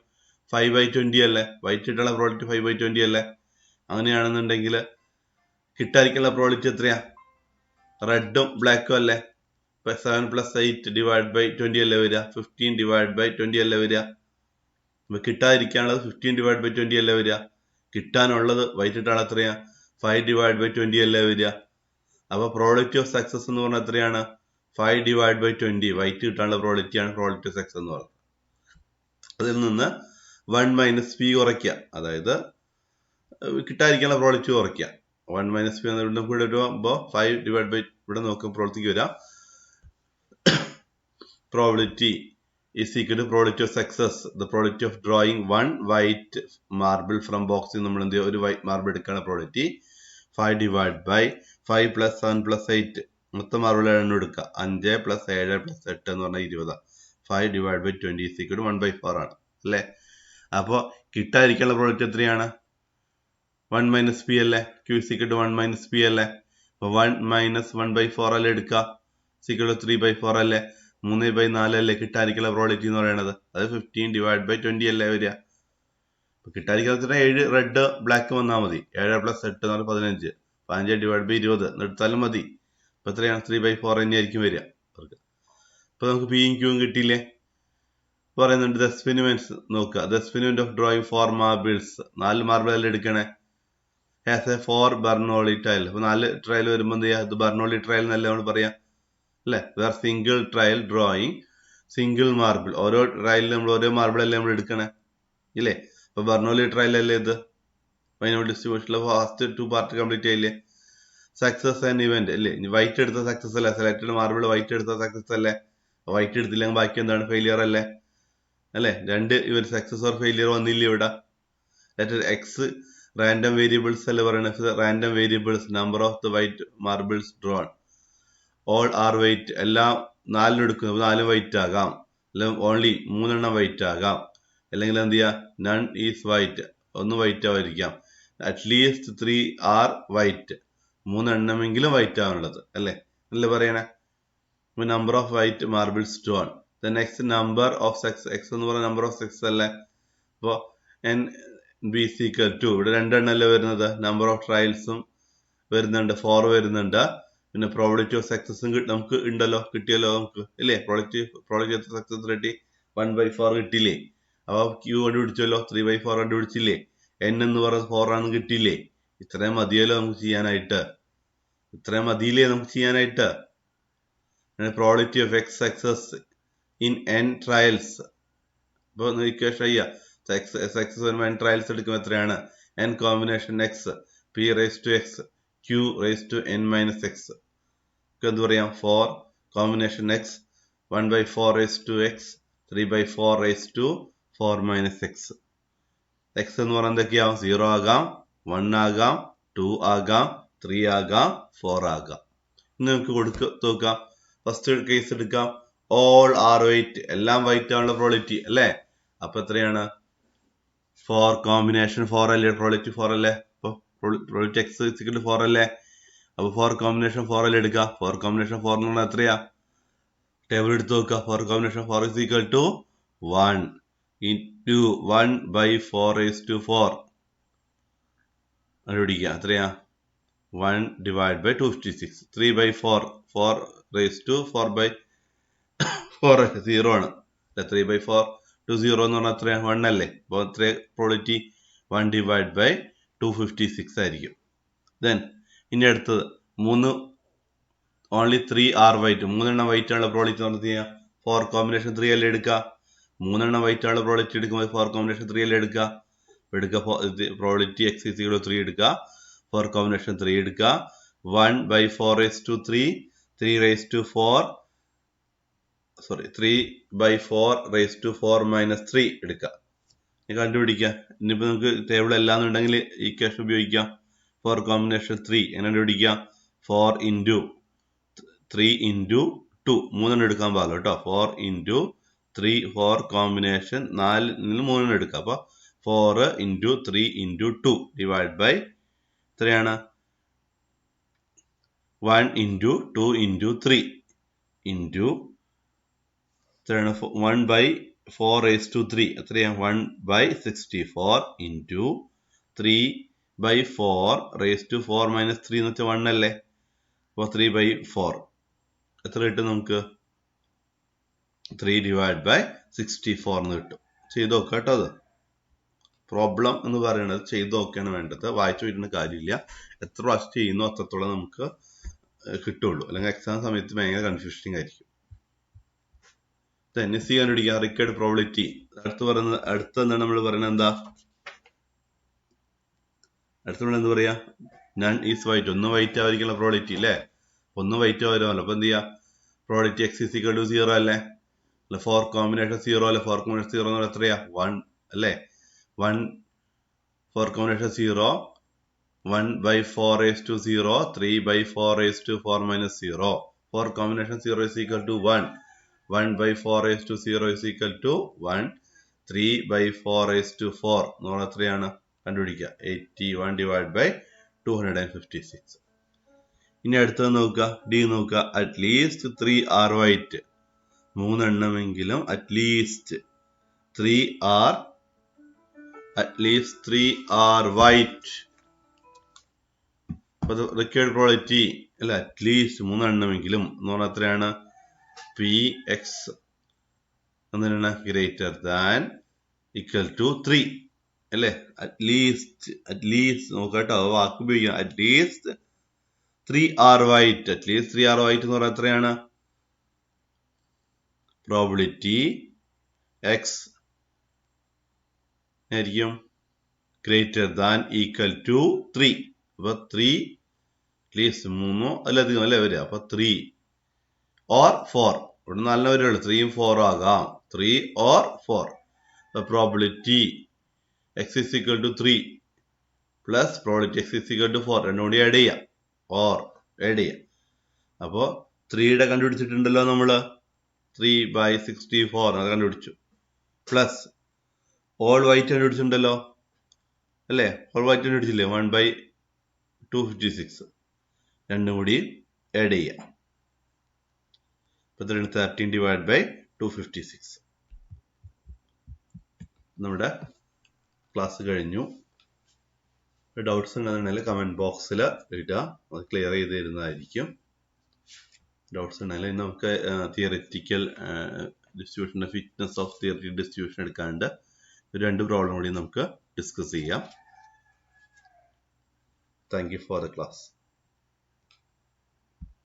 5/20 അല്ലേ? വൈറ്റ് ഇട്ടാനുള്ള പ്രോഡക്റ്റ് 5/20 അല്ലേ? അങ്ങനെയാണെന്നുണ്ടെങ്കിൽ കിട്ടാതിരിക്കാനുള്ള പ്രോഡക്റ്റ് എത്രയാ? റെഡും ബ്ലാക്കും അല്ലേ? 7 + 8 / 20 അല്ലേ വരിക? 15 / 20 അല്ലേ വരിക? അപ്പൊ കിട്ടാതിരിക്കാനുള്ളത് 15 / 20 അല്ലേ വരിക? കിട്ടാനുള്ളത് വൈറ്റ് ഇട്ടാണ് എത്രയാ? 5 / 20 അല്ലേ വരിക? അപ്പൊ പ്രോഡക്റ്റ് ഓഫ് സക്സസ് എന്ന് പറഞ്ഞാൽ എത്രയാണ്? 5 / 20. വൈറ്റ് കിട്ടാനുള്ള പ്രോഡക്റ്റ് ആണ് പ്രോഡക്റ്റ് ഓഫ് സക്സസ് എന്ന് പറയുന്നത്. അതിൽ നിന്ന് 1 - p കുറയ്ക്കുക, അതായത് കിട്ടാതിരിക്കാനുള്ള പ്രോഡക്റ്റ് കുറയ്ക്കുക. 1 - p ഇവിടെ വരുമ്പോൾ 5 / ഇവിടെ നോക്കുമ്പോൾ പ്രോഡക്റ്റ് വരാം. Probability is equal to probability of success. The probability of drawing one white marble from box. നമ്മൾ എന്ത് ചെയ്യും? ഒരു വൈറ്റ് മാർബിൾ എടുക്കാനുള്ള പ്രോബിലിറ്റി 5 / 5 + 7 + 8. മൊത്തം മാർബിൾ എണ്ണം എടുക്കുക. 5 + 7 + 8 എന്ന് പറഞ്ഞാൽ 20. 5 / 20 = 1/4 ആണ് അല്ലേ? അപ്പൊ കിട്ടാതിരിക്കാനുള്ള പ്രോബിലിറ്റി എത്രയാണ്? 1 - p അല്ലേ? Q = 1 - p അല്ലേ? അപ്പൊ 1 - 1/4 അല്ലേ എടുക്കുക? = 3/4 അല്ലേ? 3/4 അല്ലേ കിട്ടാതിരിക്കാനുള്ള പ്രോബിലിറ്റി എന്ന് പറയുന്നത്? അത് 15 / 20 അല്ലേ വരിക? അപ്പൊ കിട്ടാതിരിക്കാത്ത 7 റെഡ് ബ്ലാക്ക് വന്നാൽ മതി. 7 + 8 എന്ന് പറഞ്ഞാൽ 15. 15 / 20 എടുത്താലും മതി. അപ്പൊ എത്രയാണ്? 3/4 തന്നെയായിരിക്കും വരിക. അപ്പൊ നമുക്ക് പിയും ക്യൂവും കിട്ടിയില്ലേ? പറയുന്നുണ്ട് ദ എക്സ്പെരിമെന്റ്സ് നോക്കുക. The experiment of drawing 4 marbles. 4 marble അല്ലേ എടുക്കണേ? Has a 4 Bernoulli trial. അപ്പൊ 4 ട്രയൽ വരുമ്പോൾ എന്ത് ചെയ്യുക? ഇത് ബെർണോളി ട്രയൽ എന്നല്ലേ നമ്മൾ പറയാം അല്ലെ? Where single trial drawing single marble. ഓരോ ട്രയലിൽ നമ്മൾ ഓരോ മാർബിൾ അല്ലേ നമ്മൾ എടുക്കണേ ഇല്ലേ? അപ്പൊ ബെർണോളി ട്രയൽ അല്ലേ ഇത്? ബൈനോമിയൽ ഡിസ്ട്രിബ്യൂഷനിലെ ഫസ്റ്റ് 2 പാർട്ട് കംപ്ലീറ്റ് ആയില്ലേ? സക്സസ് ആൻഡ് ഇവന്റ് അല്ലേ? വൈറ്റ് എടുത്ത സക്സസ് അല്ലേ? സെലക്ടഡ് മാർബിൾ വൈറ്റ് എടുത്ത സക്സസ് അല്ലേ? വൈറ്റ് എടുത്തില്ലെങ്കിൽ ബാക്കി എന്താണ്? ഫെയിലിയർ അല്ലേ? അല്ലെ? രണ്ട് ഇവർ സക്സസ് ഓർ ഫെയിലിയർ വന്നില്ലേ ഇവിടെ? എക്സ് റാൻഡം വേരിയബിൾസ് അല്ലേ പറയുന്നത്? Random variables number of the white marbles drone. All are white. എല്ലാം 4 എടുക്കുന്നു. 4 വൈറ്റ് ആകാം, അല്ലെങ്കിൽ ഓൺലി 3 വൈറ്റ് ആകാം, അല്ലെങ്കിൽ എന്ത് ചെയ്യാം? None is white. ഒന്ന് വൈറ്റ് ആവാതിരിക്കാം. At least 3 are white. 3 വൈറ്റ് ആവാനുള്ളത് അല്ലേ? അല്ലേ പറയണേ? Number of white marbles drawn. The next number of സെക്സ്. എക്സ് എന്ന് പറയുന്ന നമ്പർ ഓഫ് സെക്സ് അല്ലേ? അപ്പോ n b = 2. ഇവിടെ 2 അല്ലേ വരുന്നത്? നമ്പർ ഓഫ് ട്രയൽസും വരുന്നുണ്ട്, 4 വരുന്നുണ്ട്. പിന്നെ പ്രോബിലിറ്റി ഓഫ് സക്സസും നമുക്ക് ഉണ്ടല്ലോ, കിട്ടിയല്ലോ നമുക്ക് ഇല്ലേ? പ്രോബിലിറ്റി ഓഫ് സക്സസ് കിട്ടി 1/4 കിട്ടിയില്ലേ? അപ്പൊ ക്യൂ കണ്ടുപിടിച്ചല്ലോ, 3/4 കണ്ടുപിടിച്ചില്ലേ? n എന്ന് പറയുന്നത് 4 ആണെന്ന് കിട്ടിയില്ലേ? ഇത്രയും മതിയല്ലോ നമുക്ക് ചെയ്യാനായിട്ട്. ഇത്രയും മതിയില്ലേ നമുക്ക് ചെയ്യാനായിട്ട്? Probability of X success in n trials. ഇപ്പൊ ഇക്വേഷൻ ചെയ്യാം. സക്സസ് വരുമ്പോൾ n ട്രയൽസ് എടുക്കുമ്പോൾ എത്രയാണ്? n combination X p⁻x q⁻n - x. എന്ത് പറയാം? 4 combination X 1/4 x 3/4 x. X എന്ന് പറയുന്നത് എന്തൊക്കെയാവും? 0 ആകാം, 1 ആകാം, 2 ആകാം, 3 ആകാം, 4 ആകാം. ഇനി നമുക്ക് നോക്കാം. ഫസ്റ്റ് കേസ് എടുക്കാം. All are white. എല്ലാം വൈറ്റ് ആണുള്ള പ്രോബിലിറ്റി അല്ലേ? അപ്പൊ എത്രയാണ്? 4 കോമ്പിനേഷൻ 4 അല്ലേ? പ്രോബിലിറ്റി 4 അല്ലേ? അപ്പൊ പ്രോബിലിറ്റി x = 4 അല്ലേ? അപ്പൊ 4 കോമ്പിനേഷൻ 4 അല്ലേ എടുക്കുക? 4 കോമ്പിനേഷൻ 4 എന്ന് പറഞ്ഞാൽ എത്രയാ? ടേബിൾ എടുത്ത് നോക്കുക. 4 കോമ്പിനേഷൻ 4 = 1 × 1/4 കണ്ടുപിടിക്കുക. എത്രയാ? 1 / 256. 3/4 4 0 ആണ്. 3/4 to 0 എന്ന് പറഞ്ഞാൽ എത്രയാ? 1 അല്ലേ? അപ്പൊ എത്ര പ്രോബിലിറ്റി? 1 / 256 ആയിരിക്കും. ദെൻ ഇനി അടുത്തത് 3 ഓൺലി 3 ആർ വൈറ്റ്, 3 എണ്ണം വൈറ്റ് ആണുള്ള പ്രോഡക്റ്റ് എന്ന് ചെയ്യാം. 4 കോമ്പിനേഷൻ 3 അല്ലേ എടുക്കുക. 3 എണ്ണം വൈറ്റ് ആണുള്ള പ്രോഡക്റ്റ് എടുക്കുമ്പോൾ 4 കോമ്പിനേഷൻ 3 അല്ലേ എടുക്കുക. Probability x is equal to 3 എടുക്കുക. 4 കോമ്പിനേഷൻ 3 എടുക്കുക. 1 by 4 raised to 3, 3 raised to 4, 3 by 4 raised to 4 minus 3 എടുക്കുക. കണ്ടുപിടിക്കുക. ഇനിയിപ്പോൾ നമുക്ക് ടേബിൾ അല്ലാന്നുണ്ടെങ്കിൽ ഈക്വേഷൻ ഉപയോഗിക്കാം. 4 കോമ്പിനേഷൻ 3 എങ്ങനെ കണ്ടുപിടിക്കാം? 4 into 3 into 2, 3 എടുക്കാൻ പാടില്ല കേട്ടോ. 4 into 3, 4 കോമ്പിനേഷൻ 4 3 എടുക്കുക. അപ്പോൾ 4 into 3 into 2 ഡിവൈഡ് ബൈ എത്രയാണ്? 1 into 2 into 3 into എത്രയാണ്? 1 by 4 raised to 3 എത്രയാണ്? 1 by 64 into 3 by 4 raised to 4 minus 3 എന്ന് വെച്ചാൽ 1 അല്ലേ. അപ്പോൾ 3 by 4 എത്ര കിട്ടും നമുക്ക്? 3 ഡിവൈഡ് ബൈ 64 എന്ന് കിട്ടും. ചെയ്ത് നോക്കാം കേട്ടോ. അത് പ്രോബ്ലം എന്ന് പറയുന്നത് ചെയ്ത് നോക്കിയാണ് വേണ്ടത്. വായിച്ചു വരുന്ന കാര്യമില്ല. എത്ര പ്രാവശ്യം ചെയ്യുന്നോ അത്രത്തോളം നമുക്ക് കിട്ടുള്ളൂ. അല്ലെങ്കിൽ എക്സാം സമയത്ത് ഭയങ്കര കൺഫ്യൂഷനിങ് ആയിരിക്കും. തന്നെ സി കണ്ടുപിടിക്കുക. Recurred probability. അടുത്ത എന്താണ് നമ്മൾ പറയുന്നത്? എന്താ അടുത്ത നമ്മൾ എന്ത് പറയാ? None is white. ഒന്ന് വൈറ്റ് ആയിരിക്കുള്ള പ്രോബിലിറ്റി അല്ലേ. ഒന്ന് വൈറ്റ് വരുമല്ലോ. അപ്പൊ എന്ത് ചെയ്യാ? Probability x is equal to 0 അല്ലേ. 4 കോമ്പിനേഷൻ 0 അല്ലേ. 4 കോമ്പിനേഷൻ 0 എന്ന് പറഞ്ഞാൽ എത്രയാ? 1 അല്ലേ. 1 4 combination 0, 1 by 4 raised to 0, 3 by 4 raised to 4 minus 0. 4 combination 0 is equal to 1. 1 by 4 raised to 0 is equal to 1. 3 by 4 raised to 4 എന്ന് പറഞ്ഞാൽ എത്രയാണ്? കണ്ടുപിടിക്കുക. 81 divided by 256. ഇനി അടുത്തത് നോക്കുക. ഡി നോക്കുക. At least 3 are white. 3 എണ്ണമെങ്കിലും അറ്റ്ലീസ്റ്റ് 3 ആർ വൈറ്റ്. അപ്പൊ റിക്വയർഡ് പ്രോബിലിറ്റി അല്ല, അറ്റ്ലീസ്റ്റ് 3 എണ്ണമെങ്കിലും എന്ന് പറഞ്ഞാൽ എത്രയാണ്? പി എക്സ് എന്താണ്? ഗ്രേറ്റർ ദാൻ ഈക്വൽ ടു 3 അല്ലേ. അറ്റ്ലീസ്റ്റ് നോക്കട്ടോ, വാക്ക് ഉപയോഗിക്കാം. At least 3 are white. At least 3 are white എന്ന് പറഞ്ഞാൽ എത്രയാണ്? പ്രോബിലിറ്റി എക്സ് ആയിരിക്കും ഗ്രേറ്റർ ദാൻ ഈക്വൽ ടു 3. അപ്പൊ 3 അറ്റ്ലീസ്റ്റ് 3 അല്ലധികം അല്ലേ വരിക. അപ്പൊ 3 or 4. ഇവിടെ നല്ല വരുള്ളൂ. 3 4 ആകാം. 3 or 4. Probability x is equal to 3 plus probability x is equal to 4 രണ്ടും കൂടി ആഡ് ചെയ്യാം. അപ്പോ 3യുടെ കണ്ടുപിടിച്ചിട്ടുണ്ടല്ലോ നമ്മള്. 3 by 64 അത് കണ്ടുപിടിച്ചു. പ്ലസ് ഓൾ വൈറ്റ് കണ്ടുപിടിച്ചിട്ടുണ്ടല്ലോ അല്ലേ. All white കണ്ടുപിടിച്ചില്ലേ? 1 by 256 രണ്ടും കൂടി ആഡ് ചെയ്യാം. 13 divided by 256. നമ്മുടെ ക്ലാസ് കഴിഞ്ഞു. ഡൗട്ട്സ് ഉണ്ടെന്നുണ്ടെങ്കിൽ കമന്റ് ബോക്സിൽ ഇടുക. അത് ക്ലിയർ ചെയ്ത് തരുന്നതായിരിക്കും. ഡൗട്ട്സ് ഉണ്ടെങ്കിൽ നമുക്ക് തിയറിറ്റിക്കൽ ഡിസ്ട്രിബ്യൂഷൻ്റെ ഫിറ്റ്നസ് ഓഫ് തിയറി ഡിസ്ട്രിബ്യൂഷൻ എടുക്കാണ്ട് 2 പ്രോബ്ലം കൂടി നമുക്ക് ഡിസ്കസ് ചെയ്യാം. Thank you for the class.